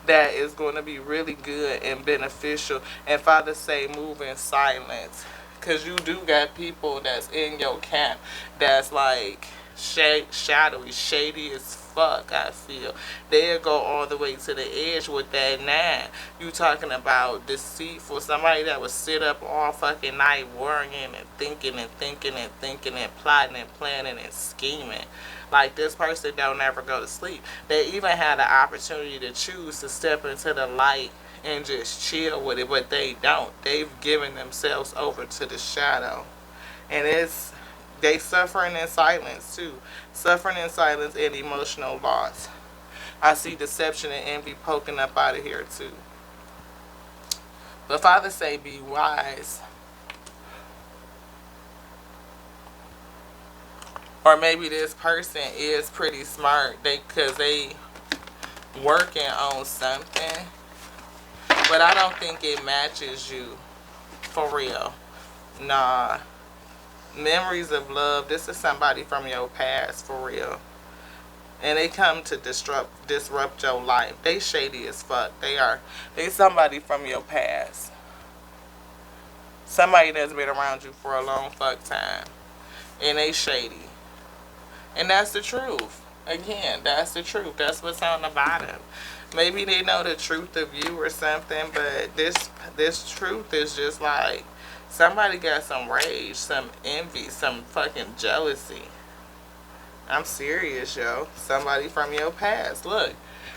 that is going to be really good and beneficial. And Father say move in silence, because you do got people that's in your camp that's like shadowy, shady as fuck. I feel they'll go all the way to the edge with that 9. You talking about deceitful, somebody that would sit up all fucking night worrying and thinking and thinking and thinking and plotting and planning and scheming. Like this person don't ever go to sleep. They even had the opportunity to choose to step into the light and just chill with it, but they don't. They've given themselves over to the shadow. And they suffering in silence too. Suffering in silence and emotional loss. I see deception and envy poking up out of here too. But Father say be wise. Or maybe this person is pretty smart because they working on something. But I don't think it matches you. For real. Nah. Memories of love. This is somebody from your past. For real. And they come to disrupt your life. They shady as fuck. They somebody from your past. Somebody that's been around you for a long fuck time. And they shady. And that's the truth. Again, that's the truth. That's what's on the bottom. Maybe they know the truth of you or something, but this truth is just like somebody got some rage, some envy, some fucking jealousy. I'm serious, yo. Somebody from your past. Look,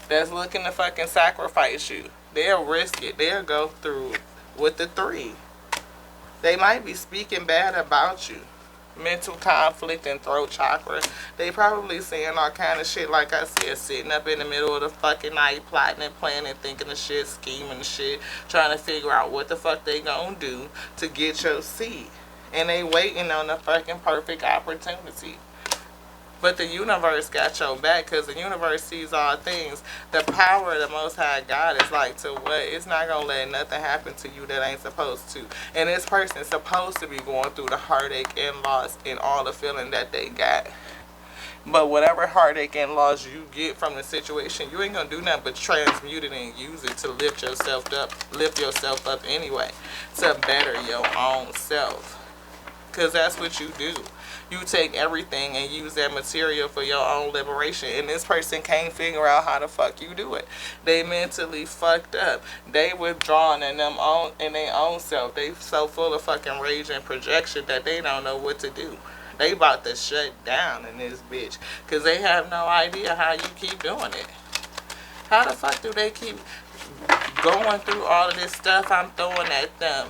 that's looking to fucking sacrifice you. They'll risk it. They'll go through with the 3. They might be speaking bad about you. Mental conflict and throat chakra. They probably saying all kind of shit, like I said, sitting up in the middle of the fucking night, plotting and planning, thinking of shit, scheming shit, trying to figure out what the fuck they gonna do to get your seat. And they waiting on the fucking perfect opportunity. But the universe got your back because the universe sees all things. The power of the Most High God is like to what? It's not going to let nothing happen to you that ain't supposed to. And this person's supposed to be going through the heartache and loss and all the feeling that they got. But whatever heartache and loss you get from the situation, you ain't going to do nothing but transmute it and use it to lift yourself up anyway. To better your own self. Because that's what you do. You take everything and use that material for your own liberation. And this person can't figure out how the fuck you do it. They mentally fucked up. They withdrawn in their own self. They so full of fucking rage and projection that they don't know what to do. They about to shut down in this bitch. Because they have no idea how you keep doing it. How the fuck do they keep going through all of this stuff I'm throwing at them?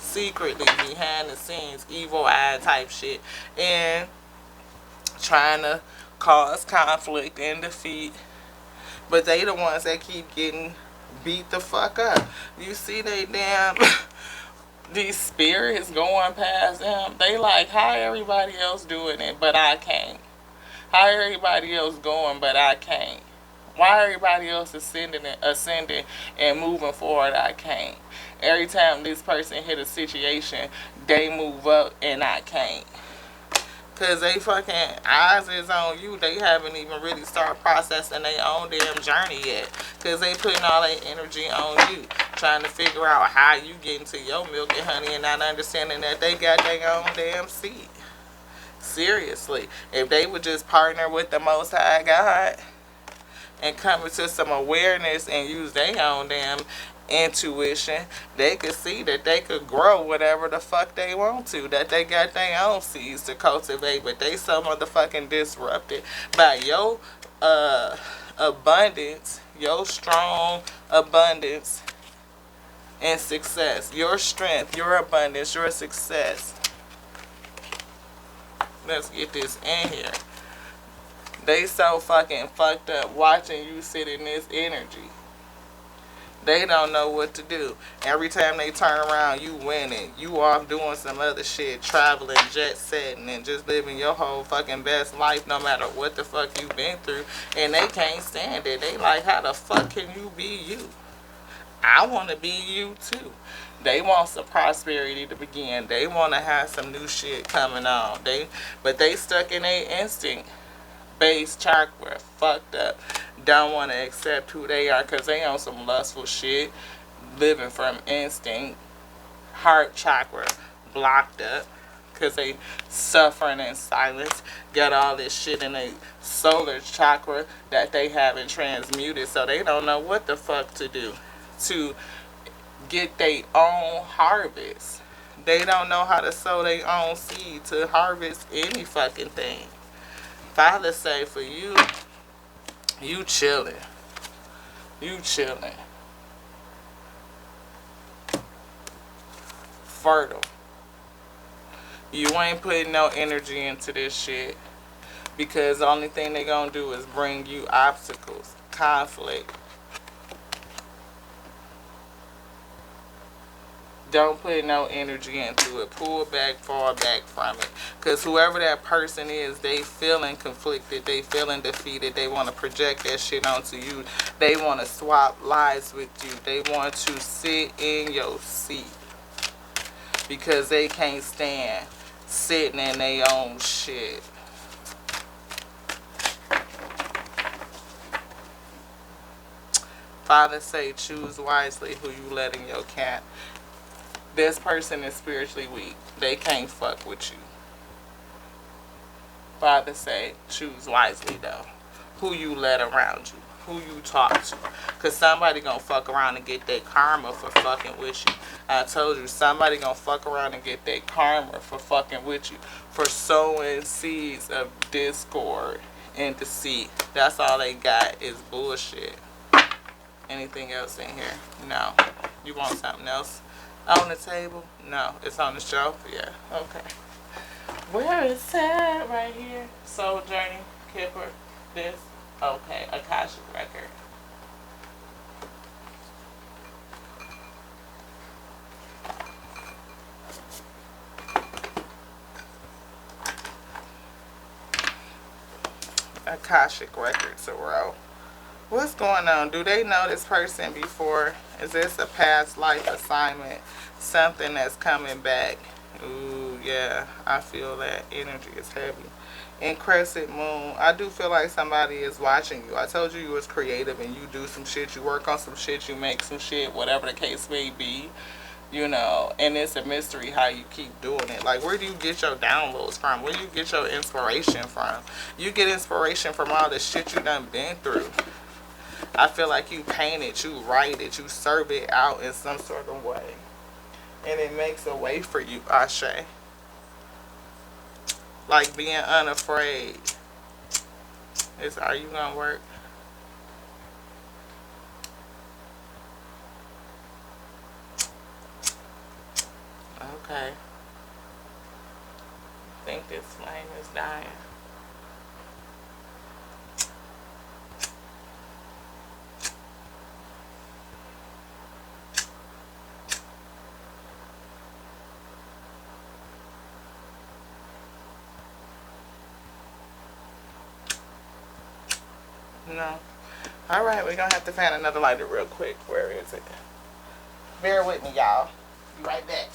Secretly, behind the scenes, evil eye type shit, and trying to cause conflict and defeat, but they the ones that keep getting beat the fuck up. You see they damn these spirits going past them. They like, how everybody else doing it but I can't? How everybody else going but I can't? Why everybody else ascending and moving forward, I can't? Every time this person hit a situation, they move up and I can't. Because they fucking eyes is on you. They haven't even really started processing their own damn journey yet. Because they putting all their energy on you. Trying to figure out how you get into your milk and honey and not understanding that they got their own damn seed. Seriously. If they would just partner with the Most High God and come into some awareness and use their own damn intuition, they could see that they could grow whatever the fuck they want to, that they got their own seeds to cultivate, but they so motherfucking disrupted by your abundance, your strong abundance and success, your strength, your abundance, your success. Let's get this in here. They so fucking fucked up watching you sit in this energy. They don't know what to do. Every time they turn around, you winning. You off doing some other shit, traveling, jet setting, and just living your whole fucking best life no matter what the fuck you've been through. And they can't stand it. They like, how the fuck can you be you? I want to be you too. They want some prosperity to begin. They want to have some new shit coming on. But they stuck in their instinct. Base chakra fucked up, don't want to accept who they are because they on some lustful shit, living from instinct. Heart chakra blocked up because they suffering in silence, got all this shit in their solar chakra that they haven't transmuted, so they don't know what the fuck to do to get their own harvest. They don't know how to sow their own seed to harvest any fucking thing. Father say for you, you chilling. You chilling. Fertile. You ain't putting no energy into this shit because the only thing they gonna do is bring you obstacles, conflict. Don't put no energy into it. Pull back, fall back from it. Because whoever that person is, they feeling conflicted. They feeling defeated. They want to project that shit onto you. They want to swap lives with you. They want to sit in your seat. Because they can't stand sitting in their own shit. Father say, choose wisely who you let in your camp. This person is spiritually weak. They can't fuck with you. Father say, choose wisely though. Who you let around you. Who you talk to. Because somebody gonna fuck around and get that karma for fucking with you. I told you, somebody gonna fuck around and get that karma for fucking with you. For sowing seeds of discord and deceit. That's all they got is bullshit. Anything else in here? No. You want something else on the table? No. It's on the shelf? Yeah. Okay. Where is that? Right here. Soul Journey. Kipper. This. Okay. Akashic Record. Akashic Records a row. What's going on? Do they know this person before? Is this a past life assignment? Something that's coming back? Ooh, yeah. I feel that energy is heavy. In Crescent Moon, I do feel like somebody is watching you. I told you was creative and you do some shit. You work on some shit. You make some shit. Whatever the case may be. You know, and it's a mystery how you keep doing it. Like, where do you get your downloads from? Where do you get your inspiration from? You get inspiration from all the shit you done been through. I feel like you paint it, you write it, you serve it out in some sort of way. And it makes a way for you, Ashe. Like being unafraid. Are you gonna work? Okay. I think this flame is dying. No. Alright, we're gonna have to find another lighter real quick. Where is it? Bear with me, y'all. Be right back.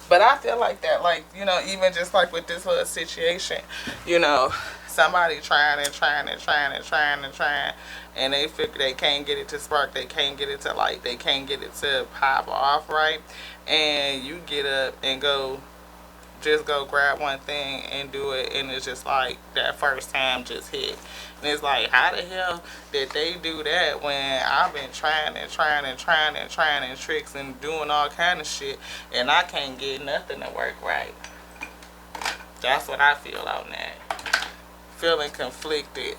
But I feel like that, like, you know, even just like with this little situation, you know, somebody trying, and they figure they can't get it to spark, they can't get it to light, they can't get it to pop off, right? And you get up and just go grab one thing and do it, and it's just like that first time just hit. And it's like, how the hell did they do that when I've been trying tricks and doing all kind of shit, and I can't get nothing to work right? That's what I feel on that. Feeling conflicted.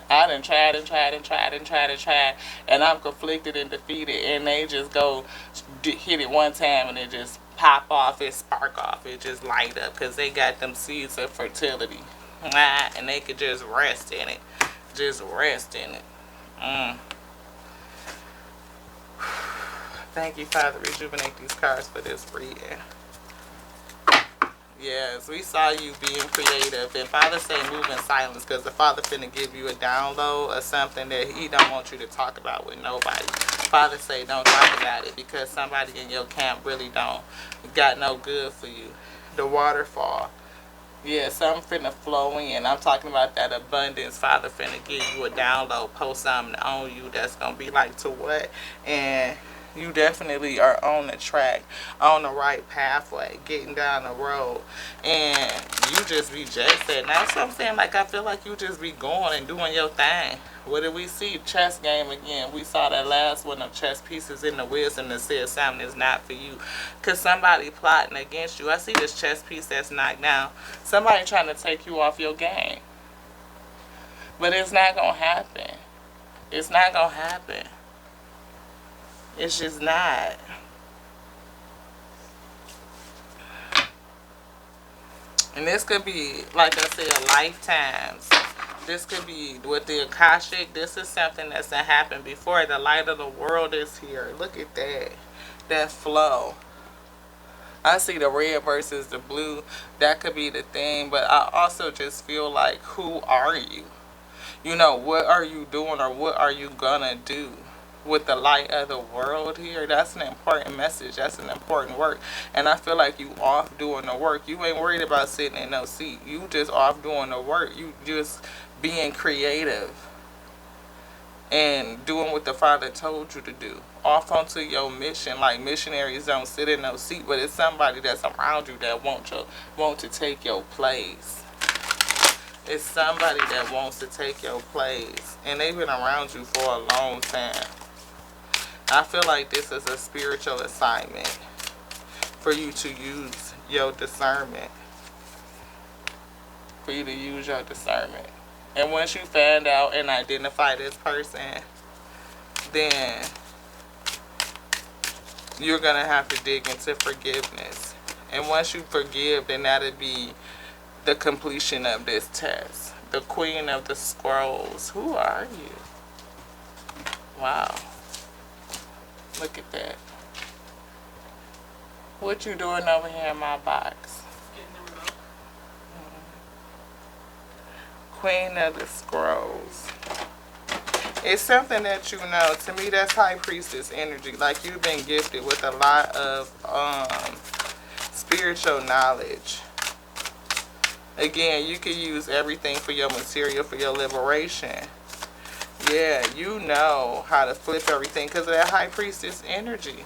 I done tried, and I'm conflicted and defeated, and they just go hit it one time and it just pop off, it spark off, it just light up, because they got them seeds of fertility, and they could just rest in it. Thank you, Father. Rejuvenate these cards for this reading. Yes, we saw you being creative. And Father say move in silence, because the Father finna give you a download or something that he don't want you to talk about with nobody. Father say don't talk about it, because somebody in your camp really don't got no good for you. The waterfall. Yeah, something finna flow in. I'm talking about that abundance. Father finna give you a download, post something on you that's gonna be like, to what? And you definitely are on the track, on the right pathway, getting down the road, and you just be just that. Now, that's what I'm saying. Like, I feel like you just be going and doing your thing. What did we see? Chess game again. We saw that last one of chess pieces in the wisdom that said something is not for you, because somebody plotting against you. I see this chess piece that's knocked down. Somebody trying to take you off your game. But it's not going to happen. It's not going to happen. It's just not. And this could be, like I said, lifetimes. This could be with the Akashic. This is something that's happened before. The light of the world is here. Look at that. That flow. I see the red versus the blue. That could be the thing. But I also just feel like, who are you? You know, what are you doing, or what are you gonna do with the light of the world here? That's an important message. That's an important work. And I feel like you off doing the work. You ain't worried about sitting in no seat. You just off doing the work. You just being creative and doing what the Father told you to do. Off onto your mission. Like, missionaries don't sit in no seat, but it's somebody that's around you that want to take your place. It's somebody that wants to take your place. And they've been around you for a long time. I feel like this is a spiritual assignment for you to use your discernment. For you to use your discernment. And once you find out and identify this person, then you're going to have to dig into forgiveness. And once you forgive, then that'll be the completion of this test. The Queen of the Scrolls. Who are you? Wow. Look at that. What you doing over here in my box? Queen of the Scrolls. It's something that you know. To me, that's High Priestess energy. Like, you've been gifted with a lot of spiritual knowledge. Again, you can use everything for your material, for your liberation. Yeah, you know how to flip everything because of that High Priestess energy.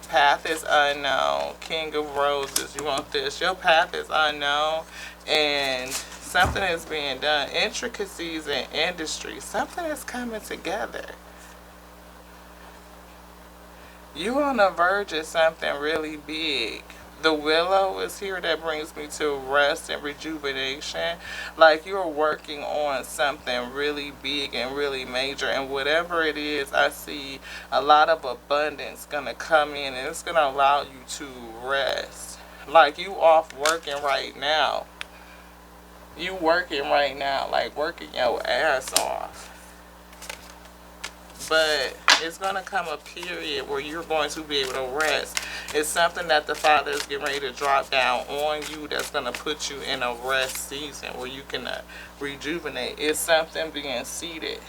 Path is unknown. King of Roses. You want this. Your path is unknown. And something is being done. Intricacies in industry. Something is coming together. You're on the verge of something really big. The Willow is here. That brings me to rest and rejuvenation. Like, you're working on something really big and really major. And whatever it is, I see a lot of abundance going to come in. And it's going to allow you to rest. Like, you off working right now. You working right now. Like, working your ass off. But it's going to come a period where you're going to be able to rest. It's something that the Father is getting ready to drop down on you that's going to put you in a rest season where you can rejuvenate. It's something being seated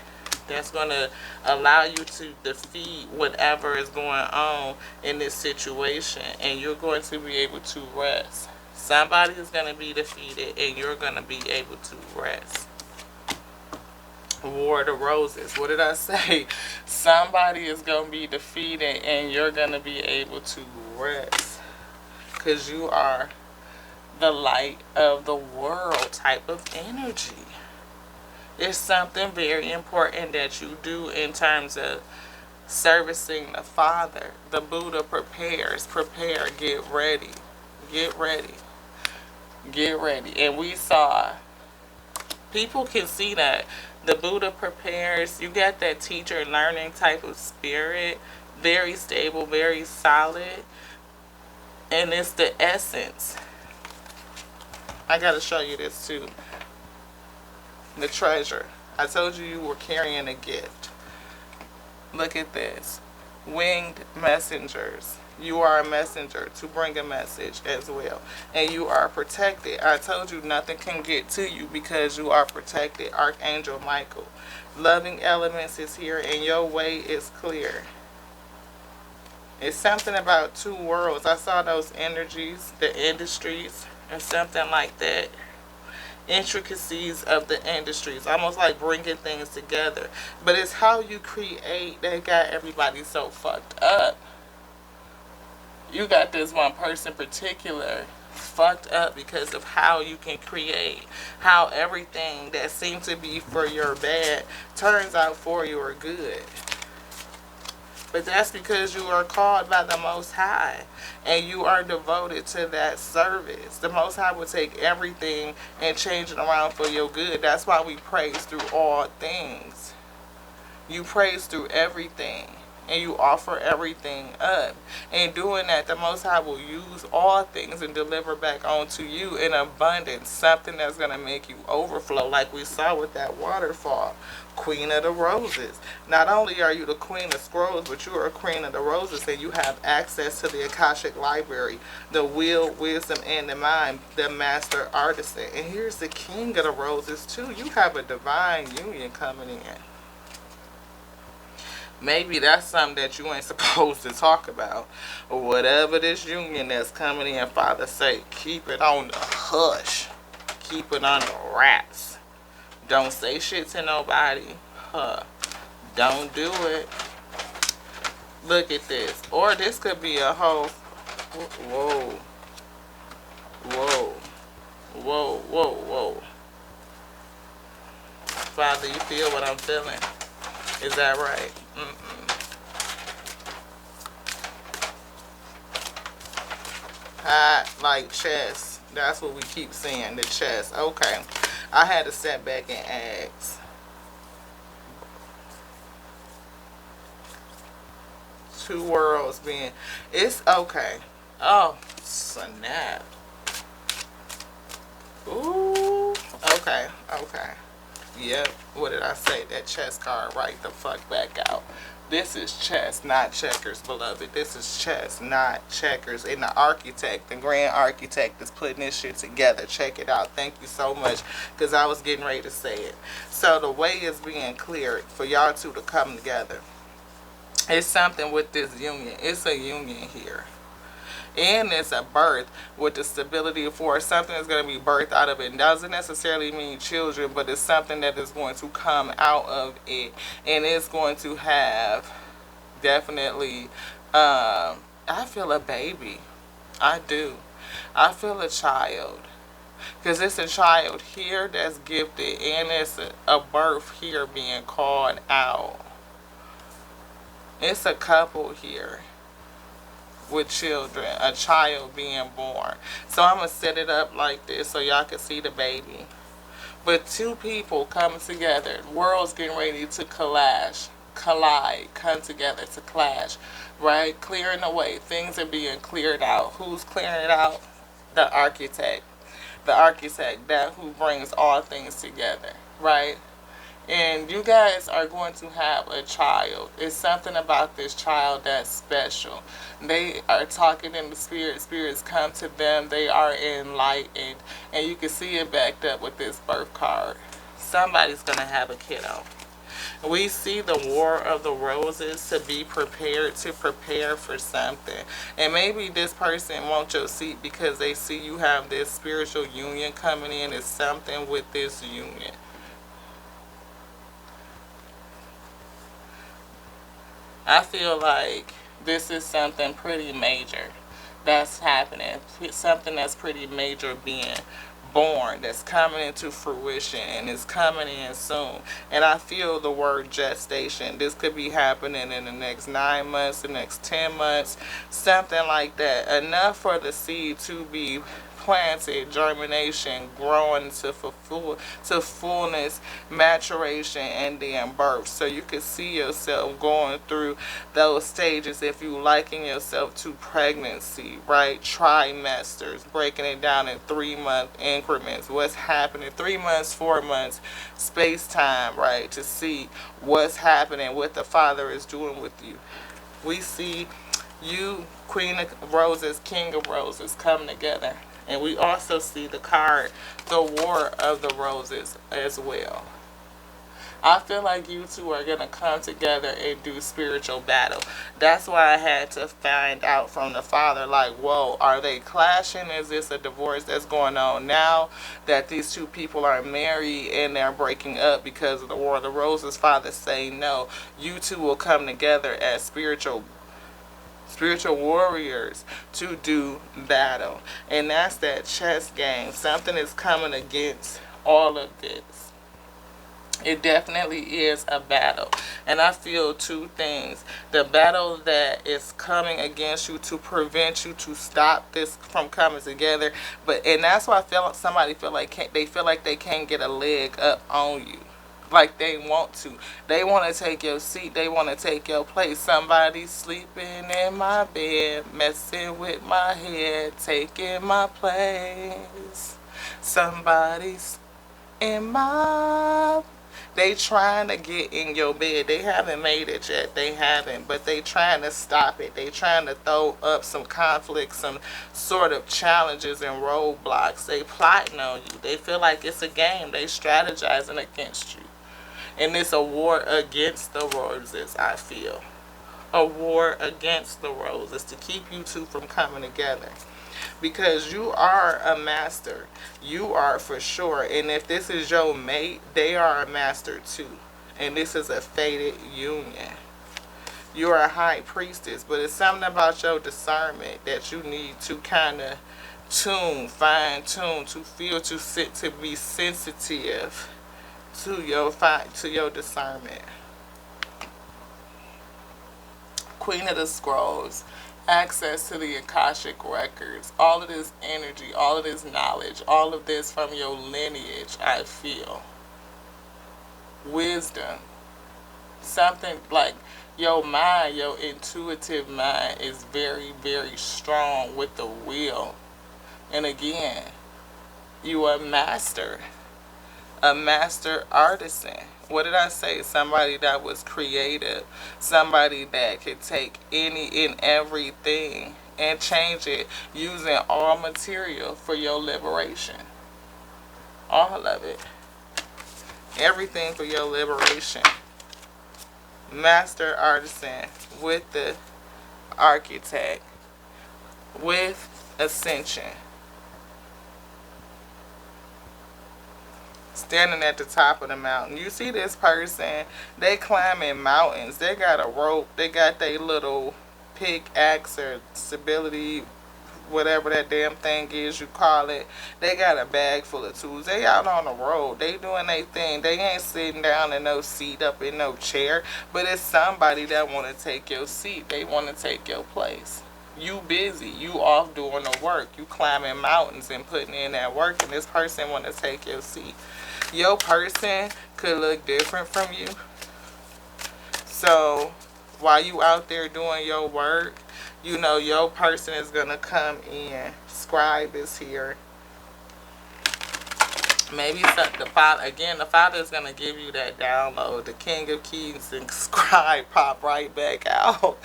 that's going to allow you to defeat whatever is going on in this situation. And you're going to be able to rest. Somebody is going to be defeated and you're going to be able to rest. War of the Roses. What did I say? Somebody is going to be defeated and you're going to be able to rest. Because you are the light of the world type of energy. It's something very important that you do in terms of servicing the Father. The Buddha prepares. Prepare. Get ready. Get ready. Get ready. And we saw, people can see that. The Buddha prepares. You got that teacher learning type of spirit. Very stable, very solid. And it's the essence. I got to show you this too. The treasure. I told you you were carrying a gift. Look at this. Winged messengers. You are a messenger to bring a message as well. And you are protected. I told you nothing can get to you because you are protected. Archangel Michael. Loving elements is here and your way is clear. It's something about two worlds. I saw those energies, the industries, or something like that. Intricacies of the industries. Almost like bringing things together. But it's how you create that got everybody so fucked up. You got this one person particular fucked up because of how you can create. How everything that seemed to be for your bad turns out for your good. But that's because you are called by the Most High. And you are devoted to that service. The Most High will take everything and change it around for your good. That's why we praise through all things. You praise through everything. and you offer everything up. In doing that, the Most High will use all things and deliver back onto you in abundance, something that's going to make you overflow, like we saw with that waterfall. Queen of the Roses. Not only are you the Queen of Scrolls, but you are a Queen of the Roses, and you have access to the Akashic Library, the will, wisdom, and the mind, the Master Artisan. And here's the King of the Roses, too. You have a divine union coming in. Maybe that's something that you ain't supposed to talk about. Or whatever this union that's coming in, Father say, keep it on the hush. Keep it on the wraps. Don't say shit to nobody. Don't do it. Look at this. Or this could be a whole... Whoa. Whoa. Whoa, whoa, whoa. Father, you feel what I'm feeling? Is that right? Hot like chess. That's what we keep saying, the chess. Okay. I had to step back and ask. Two worlds being... It's okay. Oh, snap. Ooh. Okay. Okay. Yep. What did I say? That chess card right the fuck back out. This is chess, not checkers, beloved. This is chess, not checkers. And the architect, the grand architect is putting this shit together. Check it out. Thank you so much, because I was getting ready to say it. So the way is being cleared for y'all two to come together. It's something with this union. It's a union here. And it's a birth with the stability of force. Something is going to be birthed out of it. It doesn't necessarily mean children, but it's something that is going to come out of it. And it's going to have definitely, I feel a baby. I do. I feel a child. Because it's a child here that's gifted, and it's a birth here being called out. It's a couple here with children, a child being born. So I'm going to set it up like this so y'all can see the baby. But two people coming together, worlds getting ready to collide, come together to clash, right? Clearing the way, things are being cleared out. Who's clearing it out? The architect. The architect, that who brings all things together, right? And you guys are going to have a child. It's something about this child that's special. They are talking in the spirit. Spirits come to them. They are enlightened. And you can see it backed up with this birth card. Somebody's going to have a kiddo. We see the War of the Roses, to be prepared, to prepare for something. And maybe this person wants your seat because they see you have this spiritual union coming in. It's something with this union. I feel like this is something pretty major that's happening. Something that's pretty major being born, that's coming into fruition, and is coming in soon. And I feel the word gestation. This could be happening in the next 9 months, the next 10 months, something like that. Enough for the seed to be planted, germination, growing to fullness, maturation, and then birth. So you can see yourself going through those stages if you liken yourself to pregnancy, right? Trimesters, breaking it down in 3-month increments. What's happening? 3 months, 4 months, space time, right? To see what's happening, what the Father is doing with you. We see you, Queen of Roses, King of Roses, come together. And we also see the card, the War of the Roses, as well. I feel like you two are going to come together and do spiritual battle. That's why I had to find out from the Father, like, whoa, are they clashing? Is this a divorce that's going on now that these two people are married and they're breaking up because of the War of the Roses? Father say no. You two will come together as spiritual warriors to do battle. And that's that chess game. Something is coming against all of this. It definitely is a battle. And I feel two things. The battle that is coming against you to prevent you, to stop this from coming together. And that's why I feel like somebody they feel like they can't get a leg up on you. like they want to. They want to take your seat. They want to take your place. Somebody sleeping in my bed, messing with my head, taking my place. Somebody's in my... They trying to get in your bed. They haven't made it yet. They haven't. But they trying to stop it. They trying to throw up some conflicts, some sort of challenges and roadblocks. They plotting on you. They feel like it's a game. They strategizing against you. And it's a war against the roses, I feel. A war against the roses to keep you two from coming together. Because you are a master. You are for sure. And if this is your mate, they are a master too. And this is a fated union. You're a high priestess, but it's something about your discernment that you need to kind of tune, fine tune, to feel, to be sensitive to your discernment. Queen of the Scrolls. Access to the Akashic records, all of this energy, all of this knowledge, all of this from your lineage, I feel. Wisdom. Something like your mind, your intuitive mind is very, very strong with the will. And again, you are a master artisan. What did I say? Somebody that was creative. Somebody that could take any and everything and change it using all material for your liberation. All of it. Everything for your liberation. Master artisan with the architect. With ascension. Standing at the top of the mountain. You see this person, they climbing mountains. They got a rope. They got their little pickaxe or stability, whatever that damn thing is you call it. They got a bag full of tools. They out on the road. They doing their thing. They ain't sitting down in no seat, up in no chair. But it's somebody that want to take your seat. They want to take your place. You busy. You off doing the work. You climbing mountains and putting in that work. And this person want to take your seat. Your person could look different from you. So while you out there doing your work, you know your person is going to come in. Scribe is here. Maybe the Father is going to give you that download. The King of Keys and Scribe pop right back out.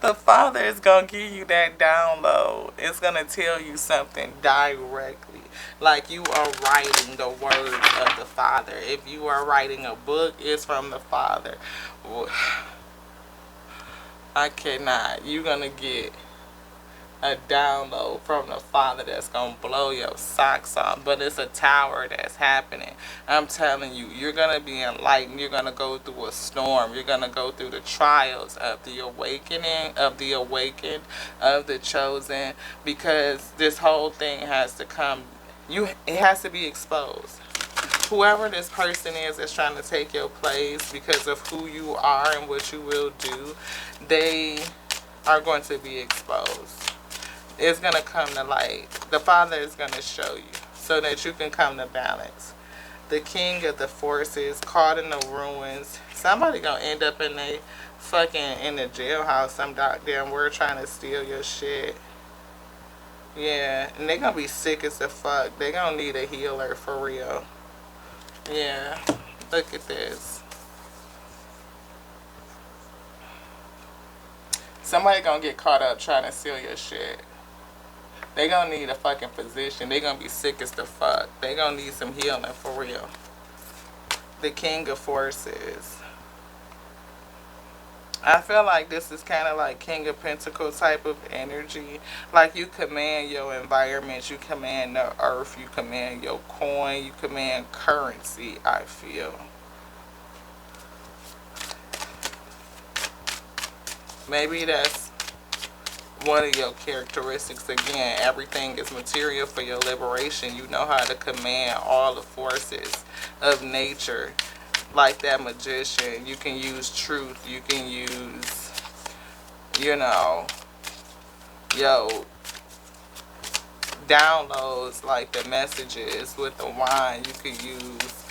The Father is going to give you that download. It's going to tell you something directly. Like you are writing the words of the Father. If you are writing a book, it's from the Father. I cannot. You're going to get a download from the Father that's going to blow your socks off. But it's a tower that's happening. I'm telling you, you're going to be enlightened. You're going to go through a storm. You're going to go through the trials of the awakening, of the awakened, of the chosen. Because this whole thing has to come. It has to be exposed. Whoever this person is that's trying to take your place because of who you are and what you will do, they are going to be exposed. It's going to come to light. The Father is going to show you so that you can come to balance. The King of the Forces, caught in the ruins. Somebody going to end up in the jailhouse, some damn word trying to steal your shit. Yeah, and they're going to be sick as the fuck. They're going to need a healer for real. Yeah, look at this. Somebody going to get caught up trying to steal your shit. They going to need a fucking physician. They going to be sick as the fuck. They going to need some healing for real. The King of Forces. I feel like this is kind of like King of Pentacles type of energy. Like you command your environment, you command the earth, you command your coin, you command currency, I feel. Maybe that's one of your characteristics. Again, everything is material for your liberation. You know how to command all the forces of nature. Like that magician, you can use truth, you can use, downloads like the messages with the wine. You could use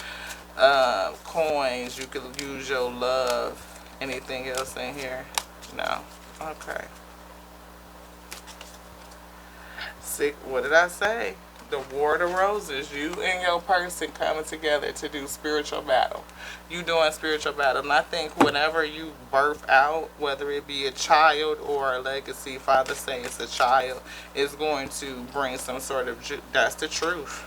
coins. You could use your love. Anything else in here? No. Okay. See, what did I say? The War of the Roses. You and your person coming together to do spiritual battle. You doing spiritual battle. And I think whenever you birth out, whether it be a child or a legacy, Father say it's a child, is going to bring some sort of... That's the truth.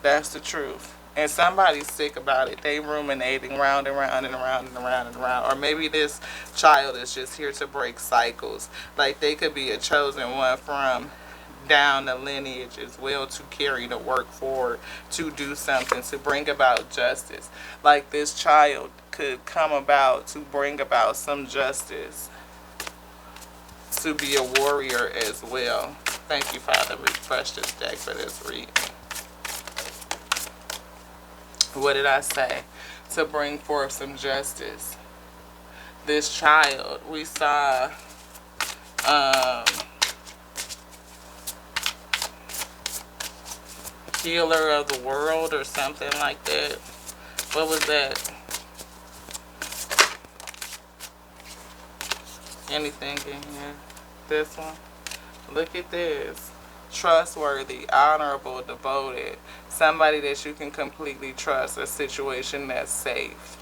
That's the truth. And somebody's sick about it. They ruminating round and round and around and around and around. Or maybe this child is just here to break cycles. Like they could be a chosen one from down the lineage as well, to carry the work forward, to do something, to bring about justice. Like this child could come about to bring about some justice, to be a warrior as well. Thank you, Father. Refresh this deck for this reading. What did I say? To bring forth some justice. This child, we saw healer of the world or something like that. What was that? Anything in here? This one? Look at this. Trustworthy, honorable, devoted. Somebody that you can completely trust. A situation that's safe.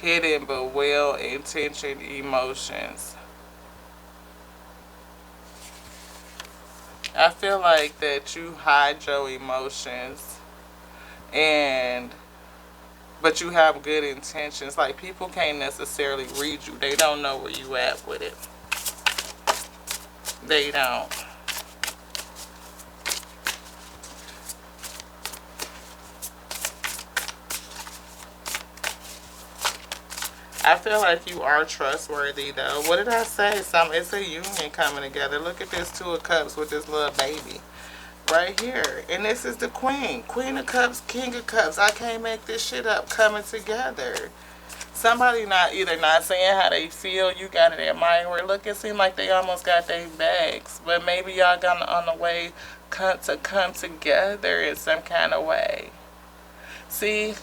Hidden but well-intentioned emotions. I feel like that you hide your emotions, but you have good intentions. Like people can't necessarily read you. They don't know where you at with it. They don't. I feel like you are trustworthy, though. What did I say? It's a union coming together. Look at this Two of Cups with this little baby right here. And this is the Queen. Queen of Cups, King of Cups. I can't make this shit up. Coming together. Somebody either not saying how they feel. You got it admiring. Look, it seemed like they almost got their bags. But maybe y'all got on the way to come together in some kind of way. See?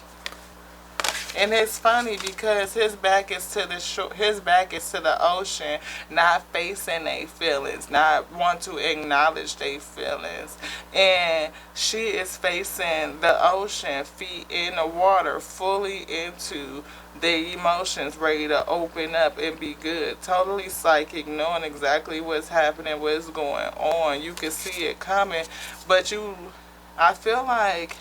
And it's funny because his back is to the ocean, not facing their feelings, not want to acknowledge their feelings. And she is facing the ocean, feet in the water, fully into the emotions, ready to open up and be good. Totally psychic, knowing exactly what's happening, what's going on. You can see it coming, but I feel like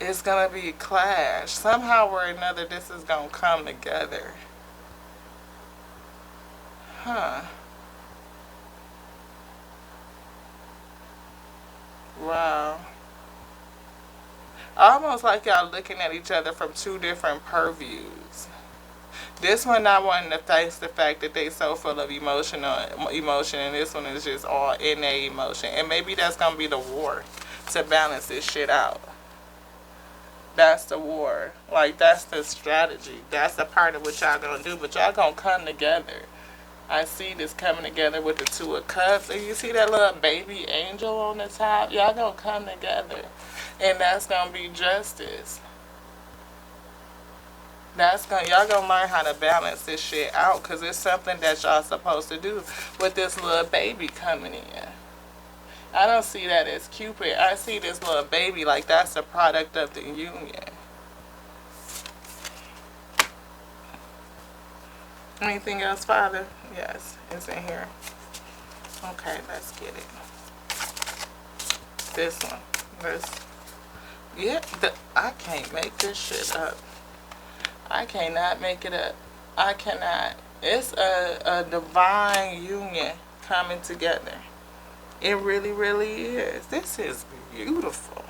it's going to be a clash. Somehow or another, this is going to come together. Huh. Wow. Almost like y'all looking at each other from two different purviews. This one not wanting to face the fact that they so full of emotion, and this one is just all in their emotion. And maybe that's going to be the war to balance this shit out. That's the war. Like, that's the strategy. That's the part of what y'all gonna do. But y'all gonna come together. I see this coming together with the Two of Cups. And you see that little baby angel on the top? Y'all gonna come together. And that's gonna be justice. Y'all gonna learn how to balance this shit out. Because it's something that y'all supposed to do with this little baby coming in. I don't see that as Cupid. I see this little baby like that's a product of the union. Anything else, Father? Yes, it's in here. Okay, let's get it. This one. I can't make this shit up. I cannot make it up. I cannot. It's a divine union coming together. It really, really is. This is beautiful.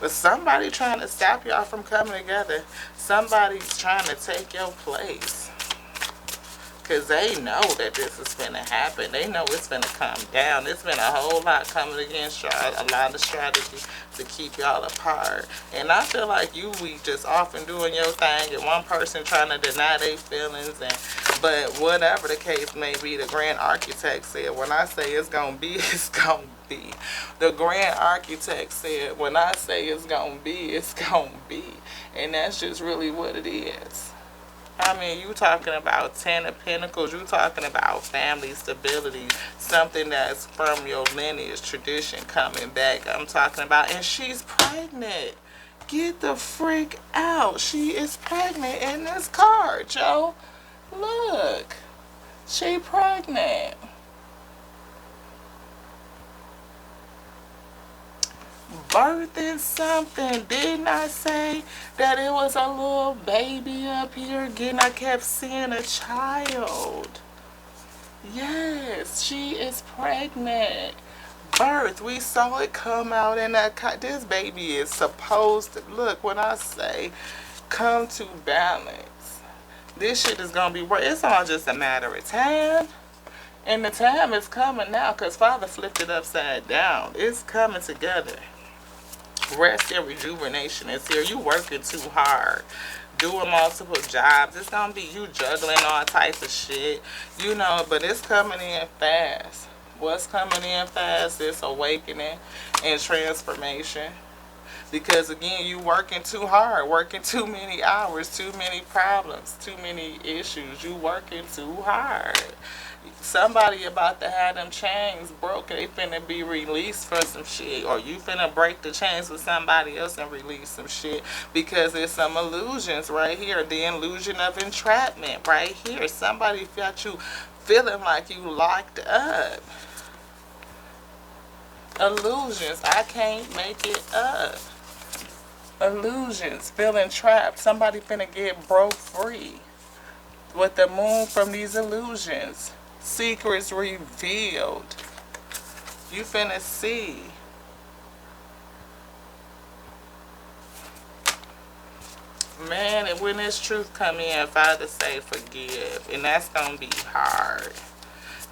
But somebody trying to stop y'all from coming together. Somebody's trying to take your place. Because they know that this is going to happen. They know it's going to come down. It's been a whole lot coming against y'all. A lot of strategy to keep y'all apart. And I feel like you be just often doing your thing and one person trying to deny their feelings. But whatever the case may be, the Grand Architect said, when I say it's going to be, it's going to be. The Grand Architect said, when I say it's going to be, it's going to be. And that's just really what it is. I mean, you talking about 10 of Pentacles, you talking about family stability, something that's from your lineage, tradition coming back. I'm talking about, and she's pregnant. Get the freak out. She is pregnant in this card, Joe. Look, she pregnant. Birthing something. Didn't I say that it was a little baby up here again? I kept seeing a child. Yes, she is pregnant. Birth. We saw it come out in that. This baby is supposed to, look, when I say come to balance, this shit is going to be, it's all just a matter of time. And the time is coming now because Father flipped it upside down. It's coming together. Rest and rejuvenation is here. You working too hard, doing multiple jobs. It's gonna be you juggling all types of shit, you know, but it's coming in fast. What's coming in fast is awakening and transformation. Because again, you working too hard, working too many hours, too many problems, too many issues. You working too hard. Somebody about to have them chains broken. They finna be released for some shit. Or you finna break the chains with somebody else and release some shit. Because there's some illusions right here. The illusion of entrapment right here. Somebody got you feeling like you locked up. Illusions. I can't make it up. Illusions. Feeling trapped. Somebody finna get broke free. With the moon from these illusions. Secrets revealed. You finna see. Man, and when this truth come in, Father say forgive. And that's gonna be hard.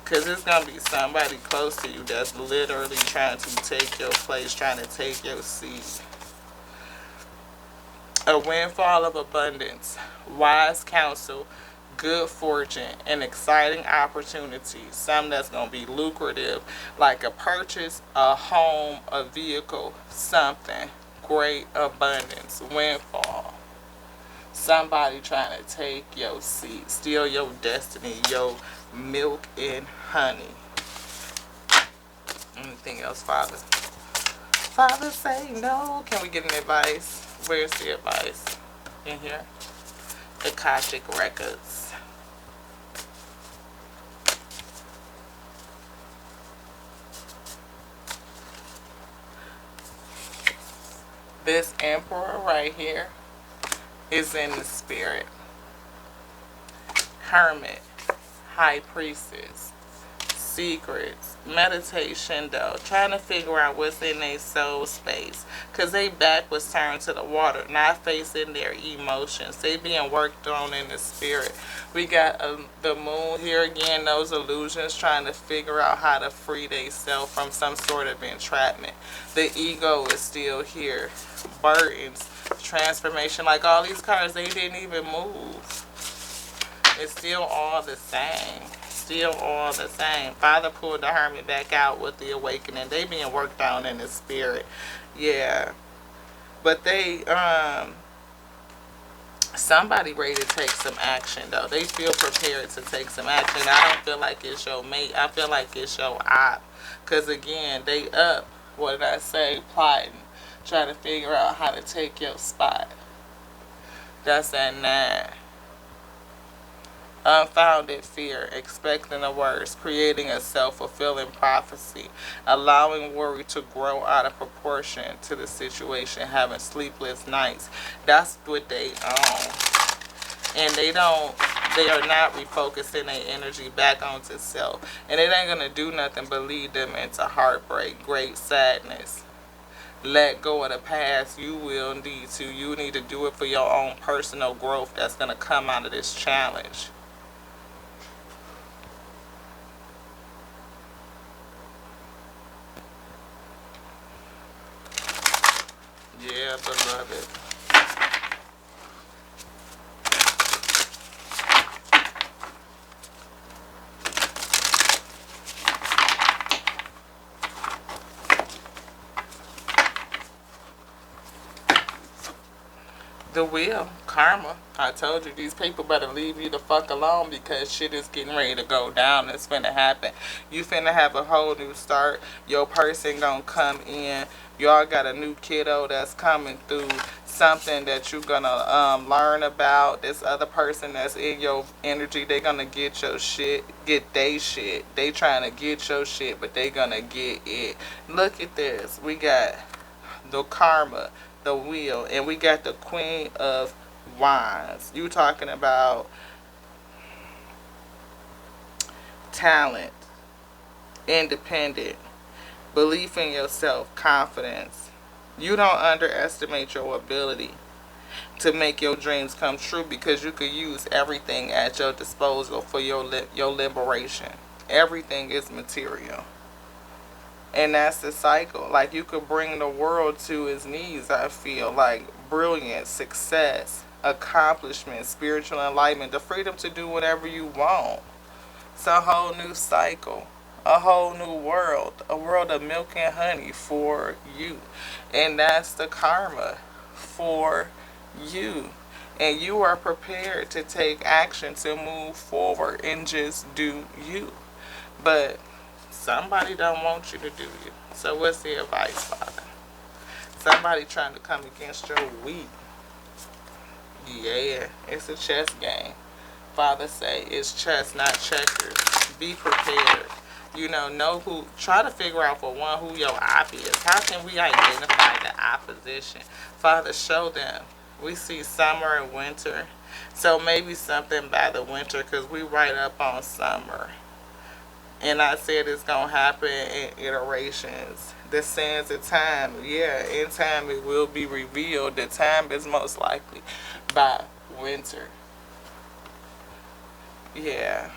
Because it's gonna be somebody close to you that's literally trying to take your place, trying to take your seat. A windfall of abundance. Wise counsel. Good fortune and exciting opportunities, something that's going to be lucrative, like a purchase, a home, a vehicle, something, great abundance, windfall, somebody trying to take your seat, steal your destiny, your milk and honey. Anything else, Father? Father say no. Can we get an advice? Where's the advice? In here. Akashic Records. This Emperor right here is in the spirit. Hermit, High Priestess, secrets, meditation though, trying to figure out what's in their soul space. Because they back was turned to the water, not facing their emotions. They being worked on in the spirit. We got the moon here again, those illusions, trying to figure out how to free themselves from some sort of entrapment. The ego is still here. Burdens, transformation, like all these cards, they didn't even move. It's still all the same. Still all the same. Father pulled the Hermit back out with the awakening. They being worked on in the spirit. Yeah. But they, somebody ready to take some action though. They feel prepared to take some action. I don't feel like it's your mate. I feel like it's your op. Because again, they up, what did I say, plotting. Trying to figure out how to take your spot. That's that 9. Unfounded fear, expecting the worst, creating a self-fulfilling prophecy, allowing worry to grow out of proportion to the situation, having sleepless nights. That's what they own. And they are not refocusing their energy back onto self. And it ain't going to do nothing but lead them into heartbreak, great sadness. Let go of the past. You will need to. You need to do it for your own personal growth that's going to come out of this challenge. beloved. The wheel, karma. I told you, these people better leave you the fuck alone because shit is getting ready to go down. It's finna happen. You finna have a whole new start. Your person gonna come in. Y'all got a new kiddo that's coming through. Something that you gonna learn about. This other person that's in your energy, they gonna get your shit, get they shit. They trying to get your shit, but they gonna get it. Look at this. We got the karma, the wheel, and we got the Queen of Wands. You talking about talent, independent, belief in yourself, confidence. You don't underestimate your ability to make your dreams come true because you could use everything at your disposal for your liberation. Everything is material. And that's the cycle. Like, you could bring the world to its knees, I feel. Like, brilliance, success, accomplishment, spiritual enlightenment, the freedom to do whatever you want. It's a whole new cycle. A whole new world. A world of milk and honey for you. And that's the karma for you. And you are prepared to take action to move forward and just do you. But somebody don't want you to do you. So what's the advice, Father? Somebody trying to come against your weak. Yeah, it's a chess game. Father say it's chess, not checkers. Be prepared. You know who, try to figure out for one who your op is. How can we identify the opposition? Father, show them. We see summer and winter. So maybe something by the winter because we right up on summer. And I said it's going to happen in iterations. The sands of time. Yeah, in time it will be revealed. The time is most likely by winter. Yeah.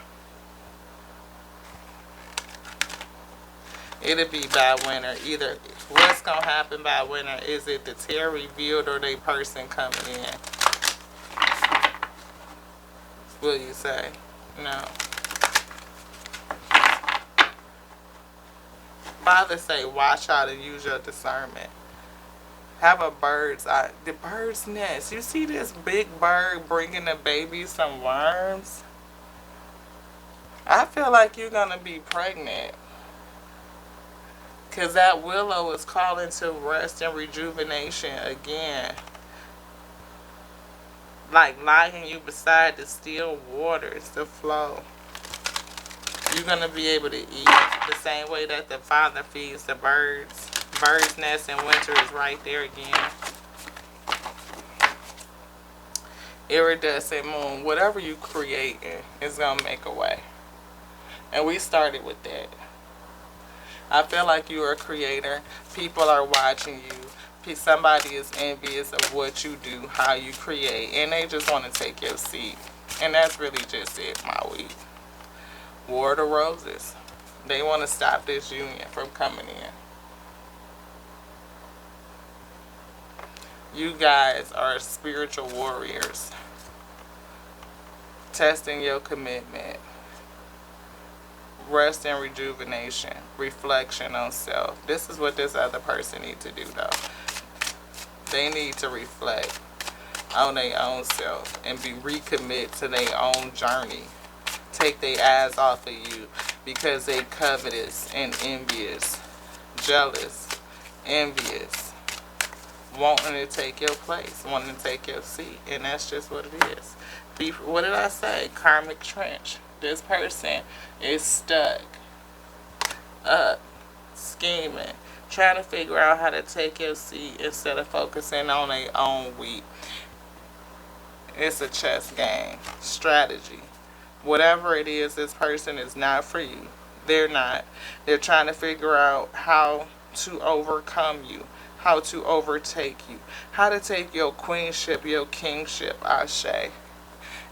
It'll be by winter. Either what's going to happen by winter, is it the tear revealed or the person coming in? Will you say? No. Father say, watch out and use your discernment. Have a bird's eye. The bird's nest. You see this big bird bringing the baby some worms? I feel like you're going to be pregnant. Because that willow is calling to rest and rejuvenation again. Like lying you beside the still waters, the flow. You're going to be able to eat the same way that the Father feeds the birds. Bird's nest in winter is right there again. Iridescent moon. Whatever you create is going to make a way. And we started with that. I feel like you're a creator. People are watching you. Somebody is envious of what you do, how you create. And they just want to take your seat. And that's really just it, my week. War of the Roses. They want to stop this union from coming in. You guys are spiritual warriors. Testing your commitment. Rest and rejuvenation. Reflection on self. This is what this other person needs to do, though. They need to reflect on their own self and recommit to their own journey. Take their eyes off of you because they covetous and envious, jealous, envious, wanting to take your place, wanting to take your seat, and that's just what it is. What did I say? Karmic trench. This person is stuck up, scheming, trying to figure out how to take your seat instead of focusing on their own week. It's a chess game, strategy. Whatever it is, this person is not for you. They're not. They're trying to figure out how to overcome you, how to overtake you, how to take your queenship, your kingship, Ashe.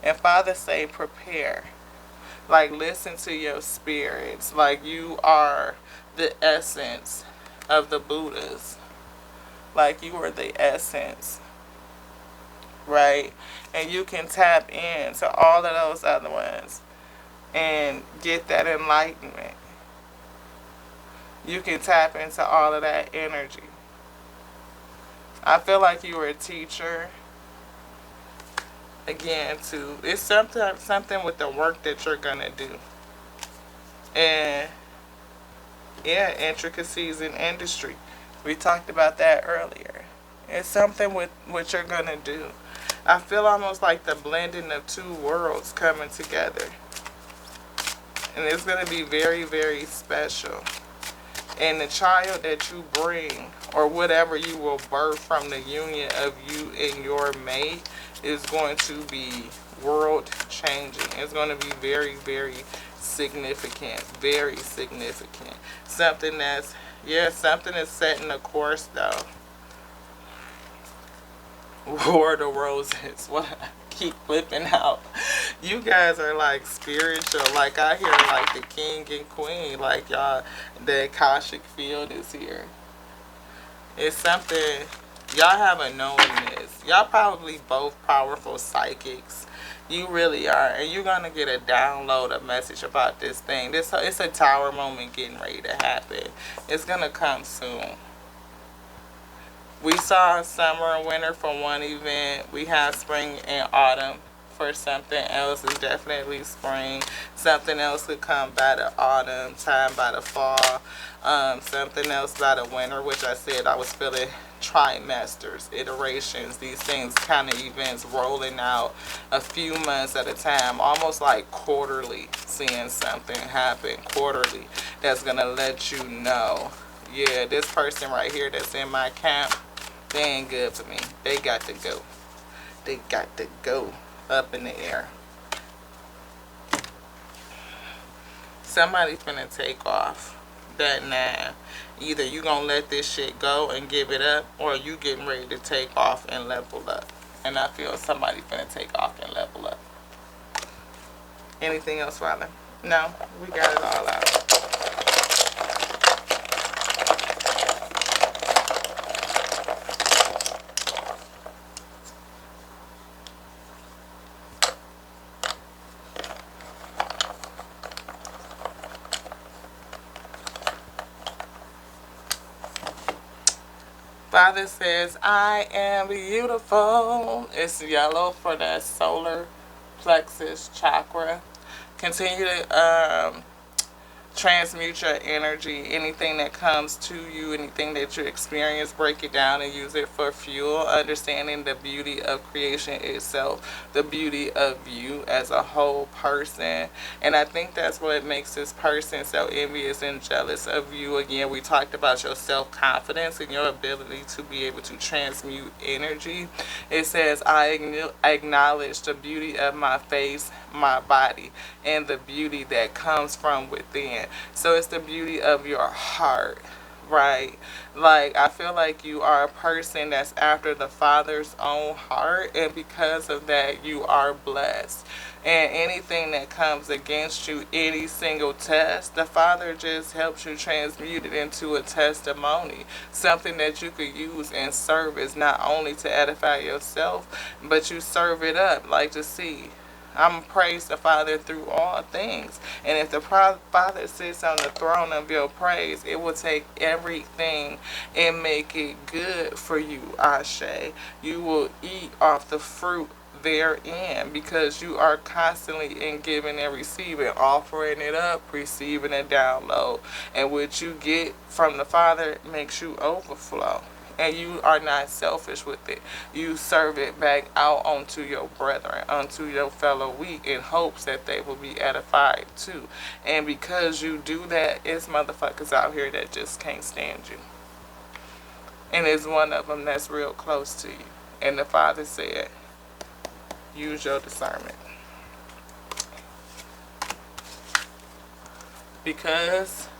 And Father say, prepare. Like, listen to your spirits. Like, you are the essence of the Buddhas. like you are the essence, right? And you can tap into all of those other ones and get that enlightenment. You can tap into all of that energy. I feel like you were a teacher. Again, too, it's something with the work that you're gonna do, and yeah, intricacies in industry. We talked about that earlier. It's something with what you're gonna do. I feel almost like the blending of two worlds coming together, and it's gonna be very, very special. And the child that you bring, or whatever you will birth from the union of you and your mate, is going to be world changing. It's going to be very, very significant. Very significant. Something that's, yeah, something is setting a course though. War of the Roses. What I keep flipping out. You guys are like spiritual. Like I hear like the king and queen. Like y'all, the Akashic field is here. It's something, y'all have a knowingness. Y'all probably both powerful psychics. You really are. And you're going to get a download, a message about this thing. It's a tower moment getting ready to happen. It's going to come soon. We saw summer and winter for one event. We have spring and autumn for something else. It's definitely spring. Something else could come by the autumn time, by the fall. Something else by the winter, which I said I was feeling trimesters, iterations, these things, kind of events rolling out a few months at a time, almost like quarterly, seeing something happen quarterly that's going to let you know, yeah, this person right here that's in my camp, they ain't good for me. They got to go. They got to go up in the air. Somebody finna take off that 9. Either you gonna let this shit go and give it up, or you getting ready to take off and level up. And I feel somebody finna take off and level up. Anything else, Father? No, we got it all out. Father says, I am beautiful. It's yellow for that solar plexus chakra. Continue to transmute your energy. Anything that comes to you, anything that you experience, break it down and use it for fuel. Understanding the beauty of creation itself, the beauty of you as a whole person. And I think that's what makes this person so envious and jealous of you. Again, we talked about your self-confidence and your ability to be able to transmute energy. It says, I acknowledge the beauty of my face, my body, and the beauty that comes from within. So it's the beauty of your heart, right? Like, I feel like you are a person that's after the Father's own heart, and because of that, you are blessed. And anything that comes against you, any single test, the Father just helps you transmute it into a testimony, something that you could use in service, not only to edify yourself, but you serve it up, like to see, I'm praise the Father through all things. And if the Father sits on the throne of your praise, it will take everything and make it good for you, Ashe. You will eat off the fruit therein, because you are constantly in giving and receiving, offering it up, receiving a download. And what you get from the Father makes you overflow. And you are not selfish with it. You serve it back out onto your brethren, onto your fellow weak, in hopes that they will be edified too. And because you do that, it's motherfuckers out here that just can't stand you. And there's one of them that's real close to you. And the Father said, use your discernment. Because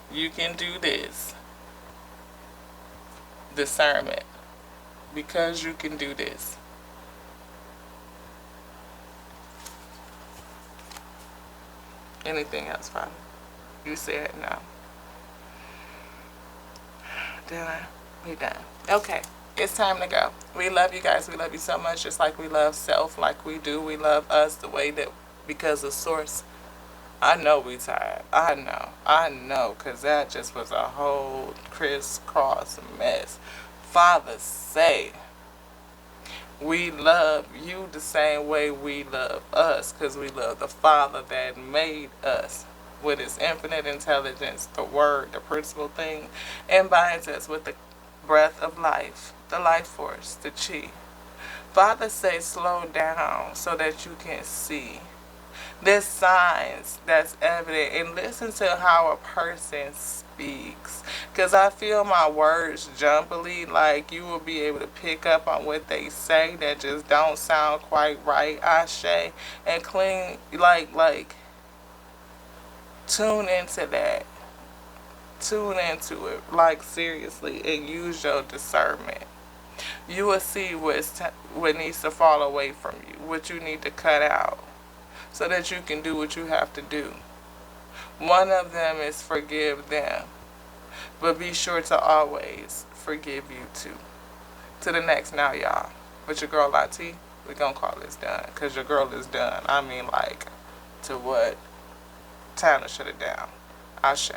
you can do this. Discernment, because you can do this. Anything else, Father? You said no. Did I? We done. Okay. It's time to go. We love you guys. We love you so much. Just like we love self, like we do. We love us the way that, because of source. I know we tired. I know. Because that just was a whole crisscross mess. Father, say, we love you the same way we love us. Because we love the Father that made us with his infinite intelligence, the word, the principal thing, and binds us with the breath of life, the life force, the chi. Father, say, slow down so that you can see. There's signs that's evident, and listen to how a person speaks. Because I feel my words jumbly, like you will be able to pick up on what they say that just don't sound quite right. Ashe, and clean, like, tune into that. Tune into it, like seriously, and use your discernment. You will see what needs to fall away from you, what you need to cut out, so that you can do what you have to do. One of them is forgive them, but be sure to always forgive you too. To the next now, y'all. With your girl Lati, we're gonna call this done, because your girl is done. I mean, like, to what Tanner shut it down. Ashe.